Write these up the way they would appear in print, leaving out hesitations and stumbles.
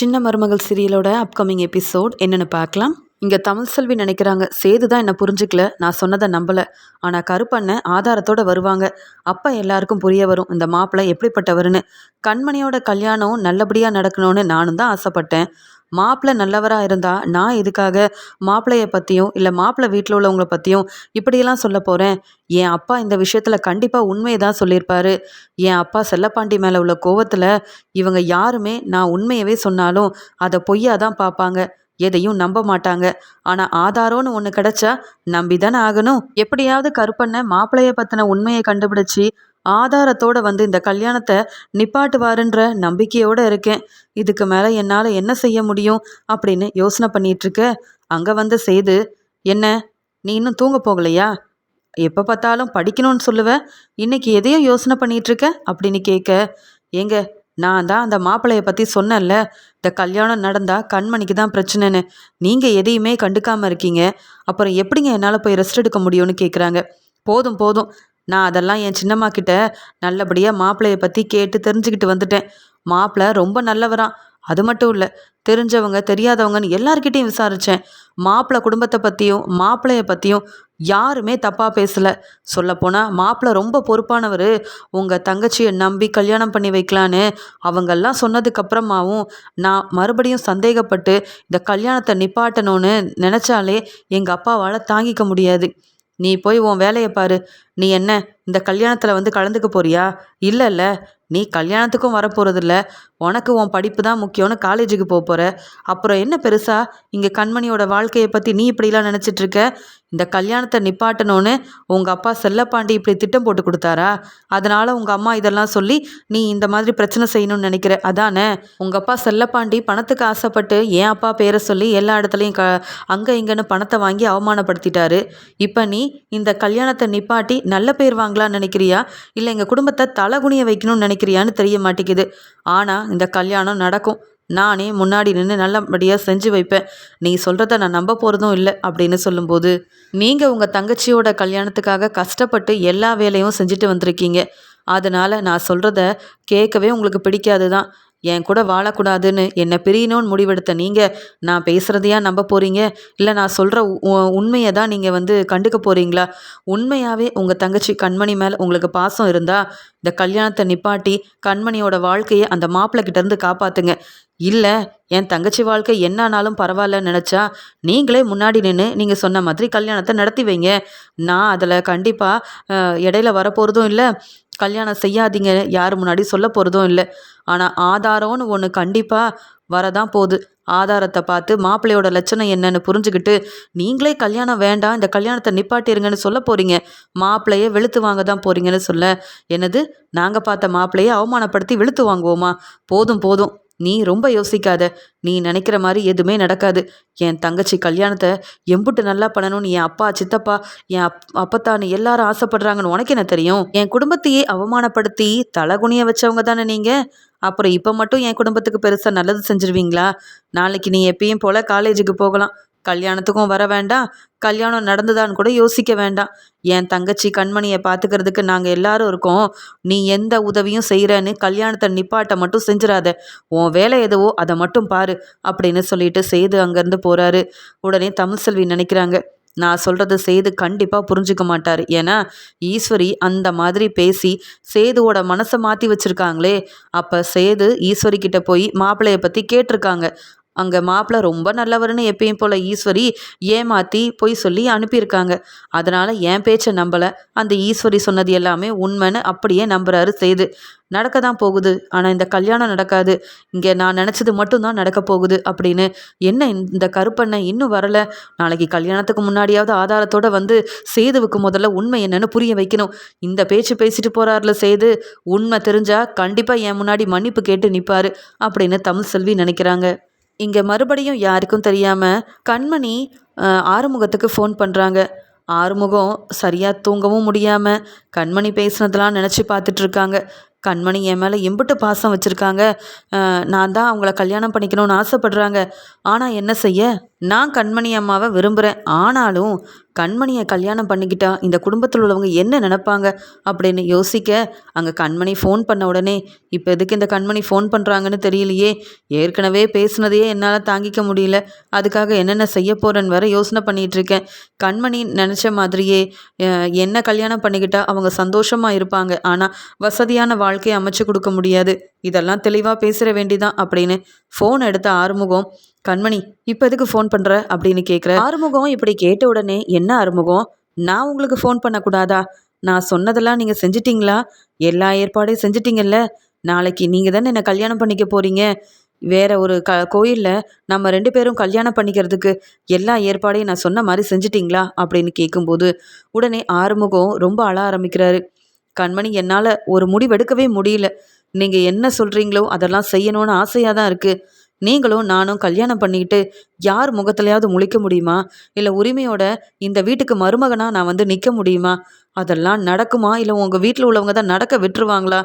சின்ன மருமகள் சீரியலோட upcoming episode என்னென்னு பார்க்கலாம். இங்கே தமிழ் செல்வி நினைக்கிறாங்க, சேது தான் என்னை புரிஞ்சுக்கல, நான் சொன்னதை நம்பலை. ஆனால் கருப்பண்ணன் ஆதாரத்தோடு வருவாங்க. அப்போ எல்லாருக்கும் புரிய வரும் இந்த மாப்பிள்ளை எப்படிப்பட்டவருன்னு. கண்மணியோட கல்யாணம் நல்லபடியாக நடக்கணும்னு நானும் தான் ஆசைப்பட்டேன். மாப்பிள்ளை நல்லவராக இருந்தால் நான் இதுக்காக மாப்பிள்ளையை பற்றியும் இல்லை மாப்பிள்ளை வீட்டில் உள்ளவங்கள பற்றியும் இப்படியெல்லாம் சொல்ல போகிறேன். என் அப்பா இந்த விஷயத்தில் கண்டிப்பாக உண்மையை தான் சொல்லியிருப்பாரு. என் அப்பா செல்லப்பாண்டி மேலே உள்ள கோவத்தில் இவங்க யாருமே நான் உண்மையவே சொன்னாலும் அதை பொய்யா தான் பார்ப்பாங்க, எதையும் நம்ப மாட்டாங்க. ஆனால் ஆதாரம்னு ஒன்று கிடைச்சா நம்பி தானே ஆகணும். எப்படியாவது கருப்பண்ண மாப்பிள்ளையை பற்றின உண்மையை கண்டுபிடிச்சி ஆதாரத்தோடு வந்து இந்த கல்யாணத்தை நிப்பாட்டுவாருன்ற நம்பிக்கையோடு இருக்கேன். இதுக்கு மேலே என்னால் என்ன செய்ய முடியும் அப்படின்னு யோசனை பண்ணிகிட்ருக்க. அங்கே வந்து சேது, என்ன நீ இன்னும் தூங்க போகலையா? எப்போ பார்த்தாலும் படிக்கணும்னு சொல்லுவேன், இன்னைக்கு எதையோ யோசனை பண்ணிகிட்ருக்க அப்படின்னு கேட்க, ஏங்க நான் தான் அந்த மாப்பிள்ளையை பற்றி சொன்னேன்ல, இந்த கல்யாணம் நடந்தால் கண்மணிக்கு தான் பிரச்சனைன்னு. நீங்கள் எதையுமே கண்டுக்காமல் இருக்கீங்க, அப்புறம் எப்படிங்க என்னால் போய் ரெஸ்ட் எடுக்க முடியும்னு கேட்குறாங்க. போதும் போதும், நான் அதெல்லாம் என் சின்னம்மா கிட்ட நல்லபடியாக மாப்பிள்ளையை பற்றி கேட்டு தெரிஞ்சுக்கிட்டு வந்துட்டேன். மாப்பிள்ளை ரொம்ப நல்லவரான். அது மட்டும் இல்லை, தெரிஞ்சவங்க தெரியாதவங்கன்னு எல்லார்கிட்டையும் விசாரித்தேன். மாப்பிள்ளை குடும்பத்தை பற்றியும் மாப்பிள்ளையை பற்றியும் யாருமே தப்பாக பேசலை. சொல்லப்போனால் மாப்பிள்ளை ரொம்ப பொறுப்பானவர். உங்கள் தங்கச்சியை நம்பி கல்யாணம் பண்ணி வைக்கலான்னு அவங்கெல்லாம் சொன்னதுக்கப்புறமாவும் நான் மறுபடியும் சந்தேகப்பட்டு இந்த கல்யாணத்தை நிப்பாட்டணும்னு நினச்சாலே எங்கள் அப்பாவால் தாங்கிக்க முடியாது. நீ போய் உன் வேலையை பாரு. நீ என்ன இந்த கல்யாணத்தில் வந்து கலந்துக்க போறியா? இல்லைல்ல, நீ கல்யாணத்துக்கும் வரப்போகிறதில்ல. உனக்கு உன் படிப்பு தான் முக்கியம்னு காலேஜுக்கு போகிற. அப்புறம் என்ன பெருசாக இங்கே கண்மணியோட வாழ்க்கையை பற்றி நீ இப்படிலாம் நினச்சிட்ருக்க? இந்த கல்யாணத்தை நிப்பாட்டணும்னு உங்கள் அப்பா செல்லப்பாண்டி இப்படி திட்டம் போட்டு கொடுத்தாரா? அதனால் உங்கள் அம்மா இதெல்லாம் சொல்லி நீ இந்த மாதிரி பிரச்சனை செய்யணும்னு நினைக்கிற, அதானே? உங்கள் அப்பா செல்லப்பாண்டி பணத்துக்கு ஆசைப்பட்டு என் அப்பா பேரை சொல்லி எல்லா இடத்துலையும் அங்கே இங்கேன்னு பணத்தை வாங்கி அவமானப்படுத்திட்டாரு. இப்போ நீ இந்த கல்யாணத்தை நிப்பாட்டி நல்ல பேர் வாங்கலான்னு நினைக்கிறியா, இல்லை எங்கள் குடும்பத்தை தலகுனிய வைக்கணும்னு நினைக்கிறியான்னு தெரிய மாட்டேங்குது. ஆனால் இந்த கல்யாணம் நடக்கும். நானே முன்னாடி நின்று நல்லபடியாக செஞ்சு வைப்பேன். நீ சொல்கிறத நான் நம்ப போகிறதும் இல்லை அப்படின்னு சொல்லும்போது, நீங்கள் உங்கள் தங்கச்சியோட கல்யாணத்துக்காக கஷ்டப்பட்டு எல்லா வேலையும் செஞ்சுட்டு வந்திருக்கீங்க. அதனால் நான் சொல்கிறத கேட்கவே உங்களுக்கு பிடிக்காது தான். என் கூட வாழக்கூடாதுன்னு என்னை பிரியணும்னு முடிவெடுத்த நீங்கள் நான் பேசுகிறதையா நம்ப போகிறீங்க, இல்லை நான் சொல்கிற உண்மையை தான் நீங்கள் வந்து கண்டுக்க போகிறீங்களா? உண்மையாகவே உங்கள் தங்கச்சி கண்மணி மேலே உங்களுக்கு பாசம் இருந்தால் இந்த கல்யாணத்தை நிப்பாட்டி கண்மணியோட வாழ்க்கையை அந்த மாப்பிள்ளைகிட்டேருந்து காப்பாற்றுங்க. இல்லை என் தங்கச்சி வாழ்க்கை என்னானாலும் பரவாயில்லன்னு நினச்சா நீங்களே முன்னாடி நின்று நீங்கள் சொன்ன மாதிரி கல்யாணத்தை நடத்தி வைங்க. நான் அதில் கண்டிப்பாக இடையில வரப்போகிறதும் இல்லை, கல்யாணம் செய்யாதீங்க யார் முன்னாடி சொல்ல போகிறதும் இல்லை. ஆனால் ஆதாரம்னு ஒன்று கண்டிப்பாக வரதான் போகுது. ஆதாரத்தை பார்த்து மாப்பிள்ளையோட லட்சணம் என்னன்னு புரிஞ்சுக்கிட்டு நீங்களே கல்யாணம் வேண்டாம், இந்த கல்யாணத்தை நிப்பாட்டிருங்கன்னு சொல்ல போகிறீங்க. மாப்பிள்ளையே வெளுத்து வாங்க தான் போகிறீங்கன்னு சொல்ல, என்னது நாங்கள் பார்த்த மாப்பிள்ளையே அவமானப்படுத்தி வெளுத்து வாங்குவோமா? போதும் போதும், நீ ரொம்ப யோசிக்காத. நீ நினைக்கிற மாதிரி எதுவுமே நடக்காது. என் தங்கச்சி கல்யாணத்தை எம்புட்டு நல்லா பண்ணணும்னு என் அப்பா சித்தப்பா என் அப்பத்தான்னு எல்லாரும் ஆசைப்படுறாங்கன்னு உனக்கு என்ன தெரியும்? என் குடும்பத்தையே அவமானப்படுத்தி தலகுனிய வச்சவங்க தானே நீங்கள். அப்புறம் இப்போ மட்டும் என் குடும்பத்துக்கு பெருசாக நல்லது செஞ்சுருவீங்களா? நாளைக்கு நீ எப்பயும் போல் காலேஜுக்கு போகலாம். கல்யாணத்துக்கும் வர வேண்டாம், கல்யாணம் நடந்துதான்னு கூட யோசிக்க வேண்டாம். என் தங்கச்சி கண்மணியை பார்த்துக்கிறதுக்கு நாங்கள் எல்லாரும் இருக்கோம். நீ எந்த உதவியும் செய்கிறேன்னு கல்யாணத்தை நிப்பாட்ட மட்டும் செஞ்சிடாத. உன் வேலை எதுவோ அதை மட்டும் பாரு அப்படின்னு சொல்லிட்டு சேது அங்கேருந்து போகிறாரு. உடனே தமிழ்செல்வி நினைக்கிறாங்க, நான் சொல்கிறத சேது கண்டிப்பாக புரிஞ்சுக்க மாட்டார். ஏன்னா ஈஸ்வரி அந்த மாதிரி பேசி சேதுவோட மனசை மாற்றி வச்சுருக்காங்களே. அப்போ சேது ஈஸ்வரி கிட்ட போய் மாப்பிள்ளையை பற்றி கேட்டிருக்காங்க. அங்கே மாப்பிள்ளை ரொம்ப நல்லவர்னு எப்பயும் போல் ஈஸ்வரி ஏமாற்றி பொய் சொல்லி அனுப்பியிருக்காங்க. அதனால் என் பேச்சை நம்பலை, அந்த ஈஸ்வரி சொன்னது எல்லாமே உண்மைன்னு அப்படியே நம்புறாரு சேது. நடக்க தான் போகுது, ஆனால் இந்த கல்யாணம் நடக்காது. இங்கே நான் நினச்சது மட்டும்தான் நடக்க போகுது அப்படின்னு. என்ன இந்த கருப்பண்ணை இன்னும் வரலை? நாளைக்கு கல்யாணத்துக்கு முன்னாடியாவது ஆதாரத்தோடு வந்து சேதுவுக்கு முதல்ல உண்மை என்னன்னு புரிய வைக்கணும். இந்த பேச்சு பேசிட்டு போகிறார்ல சேது, உண்மை தெரிஞ்சால் கண்டிப்பாக என் முன்னாடி மன்னிப்பு கேட்டு நிற்பார் அப்படின்னு தமிழ்செல்வி நினைக்கிறாங்க. இங்கே மறுபடியும் யாருக்கும் தெரியாமல் கண்மணி ஆறுமுகத்துக்கு ஃபோன் பண்ணுறாங்க. ஆறுமுகம் சரியாக தூங்கவும் முடியாமல் கண்மணி பேசுனதெல்லாம் நினச்சி பார்த்துட்ருக்காங்க. கண்மணி என் மேலே எம்பிட்டு பாசம் வச்சுருக்காங்க, நான் தான் அவங்கள கல்யாணம் பண்ணிக்கணும்னு ஆசைப்படுறாங்க. ஆனால் என்ன செய்ய, நான் கண்மணி அம்மாவை விரும்புகிறேன். ஆனாலும் கண்மணியை கல்யாணம் பண்ணிக்கிட்டா இந்த குடும்பத்தில் உள்ளவங்க என்ன நினைப்பாங்க அப்படின்னு யோசிக்க, அங்கே கண்மணி ஃபோன் பண்ண உடனே, இப்போ எதுக்கு இந்த கண்மணி ஃபோன் பண்ணுறாங்கன்னு தெரியலையே, ஏற்கனவே பேசுனதையே என்னால் தாங்கிக்க முடியல, அதுக்காக என்னென்ன செய்ய போகிறேன்னு வேற யோசனை பண்ணிகிட்ருக்கேன். கண்மணி நினச்ச மாதிரியே என்ன கல்யாணம் பண்ணிக்கிட்டா அவங்க சந்தோஷமாக இருப்பாங்க, ஆனால் வசதியான வாழ்க்கையை அமைச்சு கொடுக்க முடியாது. இதெல்லாம் தெளிவாக பேசுகிற வேண்டிதான் அப்படின்னு ஃபோன் எடுத்த ஆறுமுகம், கண்மணி இப்போ எதுக்கு ஃபோன் பண்ணுற அப்படின்னு கேட்குற. ஆறுமுகம் இப்படி கேட்ட உடனே, என்ன ஆறுமுகம், நான் உங்களுக்கு ஃபோன் பண்ணக்கூடாதா? நான் சொன்னதெல்லாம் நீங்கள் செஞ்சிட்டிங்களா? எல்லா ஏற்பாடையும் செஞ்சிட்டிங்கல்ல? நாளைக்கு நீங்கள் தானே என்னை கல்யாணம் பண்ணிக்க போகிறீங்க. வேற ஒரு கோயிலில் நம்ம 2 பேரும் கல்யாணம் பண்ணிக்கிறதுக்கு எல்லா ஏற்பாடையும் நான் சொன்ன மாதிரி செஞ்சிட்டிங்களா அப்படின்னு கேட்கும்போது உடனே ஆறுமுகம் ரொம்ப அழ ஆரம்பிக்கிறாரு. கண்மணி, என்னால் ஒரு முடிவெடுக்கவே முடியல. நீங்கள் என்ன சொல்கிறீங்களோ அதெல்லாம் செய்யணும்னு ஆசையாக தான் இருக்குது. நீங்களும் நானும் கல்யாணம் பண்ணிக்கிட்டு யார் முகத்துலையாவது முழிக்க முடியுமா? இல்லை உரிமையோட இந்த வீட்டுக்கு மருமகனாக நான் வந்து நிற்க முடியுமா? அதெல்லாம் நடக்குமா? இல்லை உங்கள் வீட்டில் உள்ளவங்க தான் நடக்க விட்டுருவாங்களா?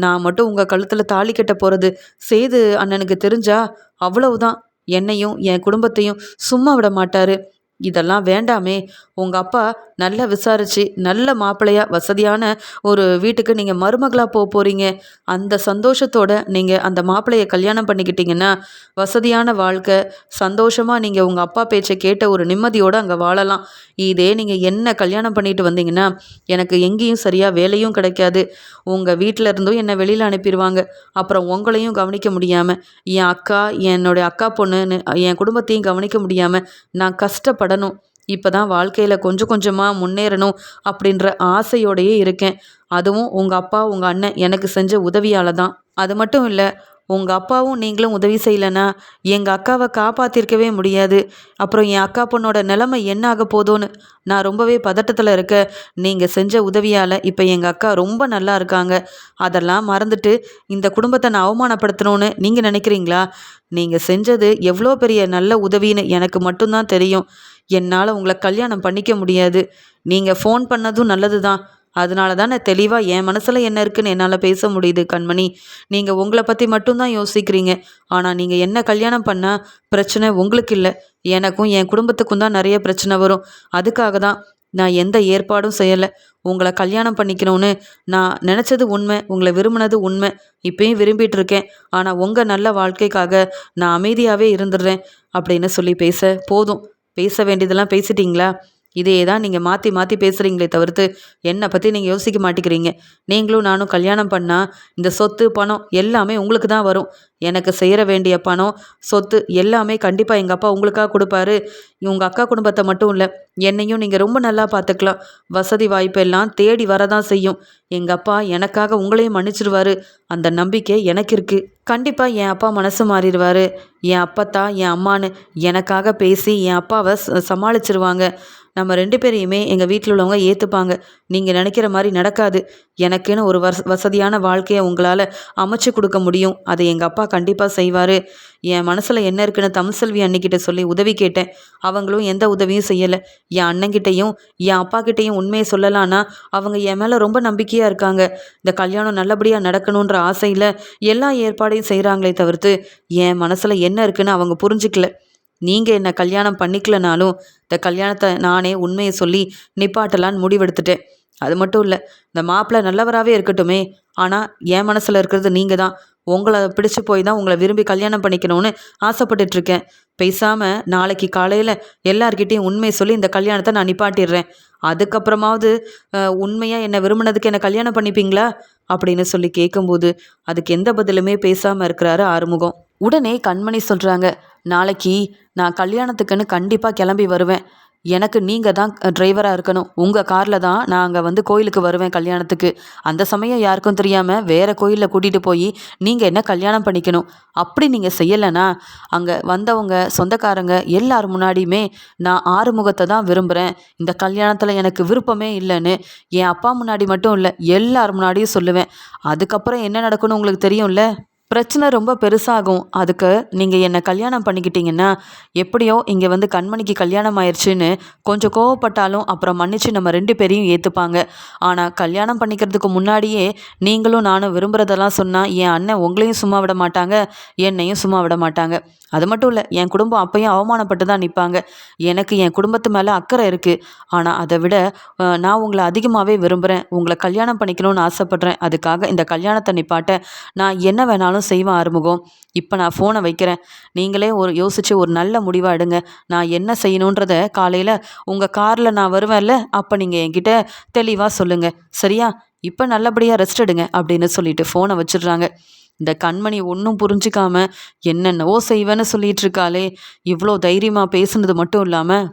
நான் மட்டும் உங்கள் கழுத்தில் தாலி கட்ட போகிறது சேது அண்ணனுக்கு தெரிஞ்சா அவ்வளவுதான். என்னையும் என் குடும்பத்தையும் சும்மா விட மாட்டார். இதெல்லாம் வேண்டாமே. உங்கள் அப்பா நல்லா விசாரித்து நல்ல மாப்பிள்ளையாக வசதியான ஒரு வீட்டுக்கு நீங்கள் மருமகளாக போகிறீங்க. அந்த சந்தோஷத்தோட நீங்கள் அந்த மாப்பிள்ளையை கல்யாணம் பண்ணிக்கிட்டீங்கன்னா வசதியான வாழ்க்கை, சந்தோஷமாக நீங்கள் உங்கள் அப்பா பேச்சை கேட்ட ஒரு நிம்மதியோடு அங்கே வாழலாம். இதே நீங்கள் என்ன கல்யாணம் பண்ணிட்டு வந்தீங்கன்னா எனக்கு எங்கேயும் சரியாக வேலையும் கிடைக்காது. உங்கள் வீட்டில் இருந்தும் என்னை வெளியில் அனுப்பிடுவாங்க. அப்புறம் உங்களையும் கவனிக்க முடியாமல், என் அக்கா, என்னுடைய அக்கா பொண்ணுன்னு என் குடும்பத்தையும் கவனிக்க முடியாமல் நான் கஷ்டப்படணும். இப்போ தான் வாழ்க்கையில் கொஞ்சம் கொஞ்சமாக முன்னேறணும் அப்படின்ற ஆசையோடையே இருக்கேன். அதுவும் உங்கள் அப்பா, உங்கள் அண்ணன் எனக்கு செஞ்ச உதவியால் தான். அது மட்டும் இல்லை, உங்கள் அப்பாவும் நீங்களும் உதவி செய்யலைன்னா எங்கள் அக்காவை காப்பாற்றிருக்கவே முடியாது. அப்புறம் என் அக்கா பொண்ணோட நிலைமை என்ன ஆக போதோன்னு நான் ரொம்பவே பதட்டத்தில் இருக்க. நீங்கள் செஞ்ச உதவியால் இப்போ எங்கள் அக்கா ரொம்ப நல்லா இருக்காங்க. அதெல்லாம் மறந்துட்டு இந்த குடும்பத்தை நான் அவமானப்படுத்தணும்னு நீங்கள் நினைக்கிறீங்களா? நீங்கள் செஞ்சது எவ்வளோ பெரிய நல்ல உதவின்னு எனக்கு மட்டும்தான் தெரியும். என்னால் உங்களை கல்யாணம் பண்ணிக்க முடியாது. நீங்கள் ஃபோன் பண்ணதும் நல்லது தான். அதனால தான் நான் தெளிவாக என் மனசில் என்ன இருக்குன்னு என்னால் பேச முடியுது. கண்மணி, நீங்கள் உங்களை பற்றி மட்டும்தான் யோசிக்கிறீங்க. ஆனால் நீங்கள் என்ன கல்யாணம் பண்ணால் பிரச்சனை உங்களுக்கு இல்லை, எனக்கும் என் குடும்பத்துக்கும் தான் நிறைய பிரச்சனை வரும். அதுக்காக தான் நான் எந்த ஏற்பாடும் செய்யலை. உங்களை கல்யாணம் பண்ணிக்கணும்னு நான் நினச்சது உண்மை, உங்களை விரும்பினது உண்மை, இப்பயும் விரும்பிட்டு இருக்கேன். ஆனால் உங்கள் நல்ல வாழ்க்கைக்காக நான் அமைதியாகவே இருந்துடுறேன் அப்படின்னு சொல்லி பேச, போதும், பேச வேண்டியதெல்லாம் பேசிட்டீங்களா? இதே தான் நீங்கள் மாற்றி மாற்றி பேசுகிறீங்களே தவிர்த்து என்னை பற்றி நீங்கள் யோசிக்க மாட்டேங்கிறீங்க. நீங்களும் நானும் கல்யாணம் பண்ணால் இந்த சொத்து பணம் எல்லாமே உங்களுக்கு தான் வரும். எனக்கு செய்கிற வேண்டிய பணம் சொத்து எல்லாமே கண்டிப்பாக எங்கள் அப்பா உங்களுக்காக கொடுப்பாரு. உங்கள் அக்கா குடும்பத்தை மட்டும் இல்லை, என்னையும் நீங்கள் ரொம்ப நல்லா பார்த்துக்கலாம். வசதி வாய்ப்பு எல்லாம் தேடி வரதான் செய்யும். எங்கள் அப்பா எனக்காக உங்களையும் மன்னிச்சிருவாரு. அந்த நம்பிக்கை எனக்கு இருக்குது. கண்டிப்பாக என் அப்பா மனசு மாறிடுவார். என் அப்பத்தா என் அம்மானு எனக்காக பேசி என் அப்பாவை சமாளிச்சிருவாங்க. நம்ம 2 பேரையுமே எங்கள் வீட்டில் உள்ளவங்க ஏற்றுப்பாங்க. நீங்கள் நினைக்கிற மாதிரி நடக்காது. எனக்குன்னு ஒரு வசதியான வாழ்க்கையை உங்களால் அமைச்சு கொடுக்க முடியும். அதை எங்கள் அப்பா கண்டிப்பாக செய்வார். என் மனசில் என்ன இருக்குன்னு தமிழ்செல்வி அண்ணிக்கிட்ட சொல்லி உதவி கேட்டேன். அவங்களும் எந்த உதவியும் செய்யலை. என் அண்ணங்கிட்டையும் என் அப்பா கிட்டேயும் உண்மையை சொல்லலான்னா அவங்க என் மேலே ரொம்ப நம்பிக்கையாக இருக்காங்க. இந்த கல்யாணம் நல்லபடியாக நடக்கணுன்ற ஆசையில் எல்லா ஏற்பாடையும் செய்கிறாங்களே தவிர்த்து என் மனசில் என்ன இருக்குன்னு அவங்க புரிஞ்சிக்கல. நீங்கள் என்ன கல்யாணம் பண்ணிக்கலனாலும் இந்த கல்யாணத்தை நானே உண்மையை சொல்லி நிப்பாட்டலான்னு முடிவெடுத்துட்டேன். அது மட்டும் இல்லை, இந்த மாப்பிள்ளை நல்லவராகவே இருக்கட்டுமே, ஆனால் என் மனசில் இருக்கிறது நீங்கள் தான். உங்களை பிடிச்சி போய் தான் உங்களை விரும்பி கல்யாணம் பண்ணிக்கணும்னு ஆசைப்பட்டுட்ருக்கேன். பேசாமல் நாளைக்கு காலையில் எல்லார்கிட்டையும் உண்மையை சொல்லி இந்த கல்யாணத்தை நான் நிப்பாட்டிடுறேன். அதுக்கப்புறமாவது உண்மையாக என்னை விரும்பினதுக்கு என்னை கல்யாணம் பண்ணிப்பீங்களா அப்படின்னு சொல்லி கேட்கும்போது அதுக்கு எந்த பதிலுமே பேசாமல் இருக்கிறாரு ஆறுமுகம். உடனே கண்மணி சொல்கிறாங்க, நாளைக்கு நான் கல்யாணத்துக்குன்னு கண்டிப்பாக கிளம்பி வருவேன். எனக்கு நீங்கள் தான் டிரைவராக இருக்கணும். உங்கள் காரில் தான் நான் அங்கே வந்து கோயிலுக்கு வருவேன் கல்யாணத்துக்கு. அந்த சமயம் யாருக்கும் தெரியாமல் வேறு கோயிலில் கூட்டிகிட்டு போய் நீங்கள் என்ன கல்யாணம் பண்ணிக்கணும். அப்படி நீங்கள் செய்யலைன்னா அங்கே வந்தவங்க சொந்தக்காரங்க எல்லார் முன்னாடியுமே நான் ஆறுமுகத்தை தான் விரும்புகிறேன், இந்த கல்யாணத்தில் எனக்கு விருப்பமே இல்லைன்னு என் அப்பா முன்னாடி மட்டும் இல்லை எல்லார் முன்னாடியும் சொல்லுவேன். அதுக்கப்புறம் என்ன நடக்குன்னு உங்களுக்கு தெரியும்ல. பிரச்சனை ரொம்ப பெருசாகும். அதுக்கு நீங்கள் என்னை கல்யாணம் பண்ணிக்கிட்டீங்கன்னா எப்படியோ இங்கே வந்து கண்மணிக்கு கல்யாணம் ஆயிடுச்சுன்னு கொஞ்சம் கோவப்பட்டாலும் அப்புறம் மன்னிச்சு நம்ம 2 பேரையும் ஏற்றுப்பாங்க. ஆனால் கல்யாணம் பண்ணிக்கிறதுக்கு முன்னாடியே நீங்களும் நானும் விரும்புகிறதெல்லாம் சொன்னால் என் அண்ணன் உங்களையும் சும்மா விட மாட்டாங்க, என்னையும் சும்மா விட மாட்டாங்க. அது மட்டும் இல்லை, என் குடும்பம் அப்பயும் அவமானப்பட்டு தான் நிற்பாங்க. எனக்கு என் குடும்பத்து மேலே அக்கறை இருக்குது. ஆனால் அதை விட நான் உங்களை அதிகமாகவே விரும்புகிறேன், உங்களை கல்யாணம் பண்ணிக்கணும்னு ஆசைப்பட்றேன். அதுக்காக இந்த கல்யாணத்தை நிப்பாட்ட நான் என்ன வேணாலும் செய்வேன் ஆறுமுகம். இப்போ நான் ஃபோனை வைக்கிறேன். நீங்களே யோசித்து ஒரு நல்ல முடிவாக எடுங்க. நான் என்ன செய்யணுன்றத காலையில் உங்கள் காரில் நான் வருவேன்ல, அப்போ நீங்கள் என்கிட்ட தெளிவாக சொல்லுங்கள், சரியா? இப்போ நல்லபடியாக ரெஸ்ட் எடுங்க அப்படின்னு சொல்லிட்டு ஃபோனை வச்சிடுறாங்க. இந்த கண்மணி ஒன்றும் புரிஞ்சிக்காம என்னென்னவோ செய்வேன்னு சொல்லிட்டு இருக்காளே, இவ்வளோ தைரியமாக பேசுனது மட்டும் இல்லாமல்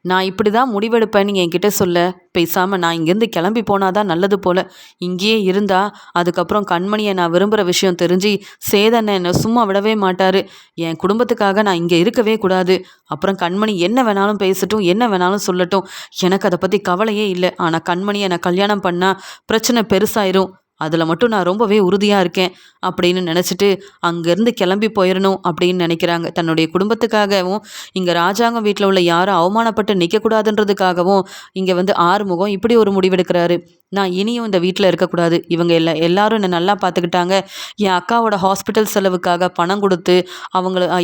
நான் இப்படி தான் முடிவெடுப்பேன்னு என்கிட்ட சொல்ல, பேசாமல் நான் இங்கேருந்து கிளம்பி போனாதான் நல்லது போல். இங்கேயே இருந்தா அதுக்கப்புறம் கண்மணியை நான் விரும்புகிற விஷயம் தெரிஞ்சு சேதனை என்னை சும்மா விடவே மாட்டார். என் குடும்பத்துக்காக நான் இங்கே இருக்கவே கூடாது. அப்புறம் கண்மணி என்ன வேணாலும் பேசட்டும், என்ன வேணாலும் சொல்லட்டும், எனக்கு அதை பற்றி கவலையே இல்லை. ஆனால் கண்மணியை நான் கல்யாணம் பண்ணால் பிரச்சனை பெருசாயிரும், அதில் மட்டும் நான் ரொம்பவே உறுதியாக இருக்கேன் அப்படின்னு நினச்சிட்டு அங்கேருந்து கிளம்பி போயிடணும் அப்படின்னு நினைக்கிறாங்க. தன்னுடைய குடும்பத்துக்காகவும் இங்கே ராஜாங்கம் வீட்டில் உள்ள யாரும் அவமானப்பட்டு நிற்கக்கூடாதுன்றதுக்காகவும் இங்கே வந்து ஆறுமுகம் இப்படி ஒரு முடிவெடுக்கிறாரு. நான் இனியும் இந்த வீட்டில் இருக்கக்கூடாது, இவங்க எல்லாரும் என்னை நல்லா பார்த்துக்கிட்டாங்க, என் அக்காவோட ஹாஸ்பிட்டல் செலவுக்காக பணம் கொடுத்து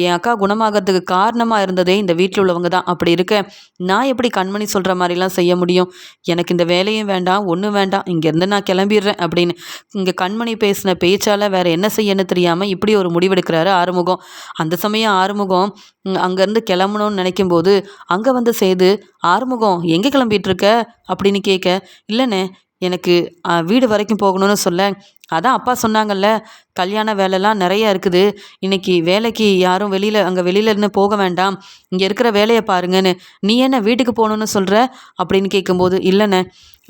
என் அக்கா குணமாகறதுக்கு காரணமாக இருந்ததே இந்த வீட்டில் உள்ளவங்க தான். அப்படி இருக்க நான் எப்படி கண்மணி சொல்கிற மாதிரிலாம் செய்ய முடியும்? எனக்கு இந்த வேலையும் வேண்டாம், ஒன்றும் வேண்டாம், இங்கேருந்து நான் கிளம்பிடுறேன் அப்படின்னு இங்கே கண்மணி பேசின பேச்சால் வேறு என்ன செய்யன்னு தெரியாமல் இப்படி ஒரு முடிவெடுக்கிறாரு ஆறுமுகம். அந்த சமயம் ஆறுமுகம் அங்கேருந்து கிளம்பணும்னு நினைக்கும்போது அங்கே வந்து சேது, ஆறுமுகம் எங்கே கிளம்பிட்டு இருக்க அப்படின்னு கேட்க, இல்லைண்ணே எனக்கு வீடு வரைக்கும் போகணும்னு சொல்ல, அதான் அப்பா சொன்னாங்கல்ல கல்யாண வேலைலாம் நிறையா இருக்குது, இன்னைக்கு வேலைக்கு யாரும் வெளியில் இருந்து போக வேண்டாம், இங்கே இருக்கிற வேலையை பாருங்கன்னு, நீ என்ன வீட்டுக்கு போகணுன்னு சொல்கிற அப்படின்னு கேட்கும்போது, இல்லைண்ணே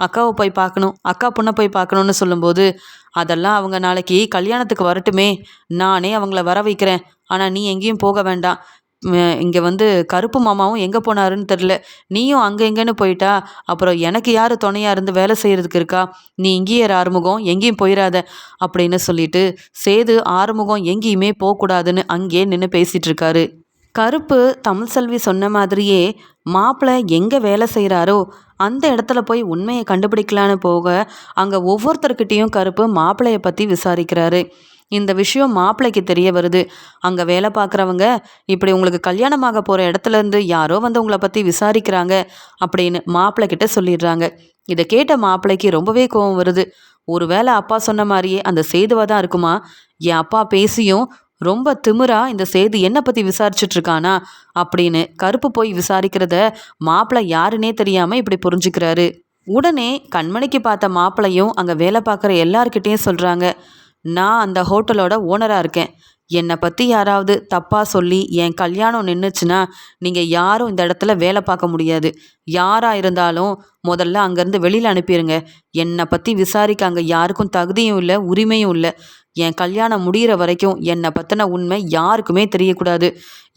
அக்காவை போய் பார்க்கணும், அக்கா பொண்ணை போய் பார்க்கணுன்னு சொல்லும்போது, அதெல்லாம் அவங்க நாளைக்கு கல்யாணத்துக்கு வரட்டுமே, நானே அவங்கள வர வைக்கிறேன், ஆனால் நீ எங்கேயும் போக வேண்டாம். இங்கே வந்து கருப்பு மாமாவும் எங்கே போனாருன்னு தெரில, நீயும் அங்கே எங்கேன்னு போயிட்டா அப்புறம் எனக்கு யார் துணையாக இருந்து வேலை செய்கிறதுக்கு இருக்கா? நீ இங்கேயே ஆறுமுகம், எங்கேயும் போயிடாத அப்படின்னு சொல்லிட்டு சேது ஆறுமுகம் எங்கேயுமே போகக்கூடாதுன்னு அங்கேயே நின்று பேசிகிட்டு இருக்காரு. கருப்பு தமிழ்செல்வி சொன்ன மாதிரியே மாப்பிள்ளை எங்கே வேலை செய்கிறாரோ அந்த இடத்துல போய் உண்மையை கண்டுபிடிக்கலான்னு போக அங்கே ஒவ்வொருத்தர்கிட்டையும் கருப்பு மாப்பிள்ளையை பற்றி விசாரிக்கிறாரு. இந்த விஷயம் மாப்பிள்ளைக்கு தெரிய வருது. அங்கே வேலை பார்க்குறவங்க இப்படி உங்களுக்கு கல்யாணமாக போகிற இடத்துலேருந்து யாரோ வந்து உங்களை பற்றி விசாரிக்கிறாங்க அப்படின்னு மாப்பிள்ளை கிட்ட சொல்லிடுறாங்க. இதை கேட்ட மாப்பிள்ளைக்கு ரொம்பவே கோவம் வருது. ஒருவேளை அப்பா சொன்ன மாதிரியே அந்த சேதுவாக தான் இருக்குமா? என் அப்பா பேசியும் ரொம்ப திமிரா இந்த சேது என்னை பற்றி விசாரிச்சுட்டு இருக்கானா அப்படின்னு கருப்பு போய் விசாரிக்கிறத மாப்பிள்ளை யாருன்னே தெரியாமல் இப்படி புரிஞ்சுக்கிறாரு. உடனே கண்மணிக்கு பார்த்த மாப்பிள்ளையும் அங்கே வேலை பார்க்குற எல்லார்கிட்டேயும் சொல்கிறாங்க, நான் அந்த ஹோட்டலோட ஓனராக இருக்கேன், என்னை பற்றி யாராவது தப்பாக சொல்லி என் கல்யாணம் நின்றுச்சுன்னா நீங்கள் யாரும் இந்த இடத்துல வேலை பார்க்க முடியாது. யாராக இருந்தாலும் முதல்ல அங்கேருந்து வெளியில் அனுப்பிடுங்க. என்னை பற்றி விசாரிக்க அங்கே யாருக்கும் தகுதியும் இல்லை, உரிமையும் இல்லை. என் கல்யாணம் முடிகிற வரைக்கும் என்னை பற்றின உண்மை யாருக்குமே தெரியக்கூடாது.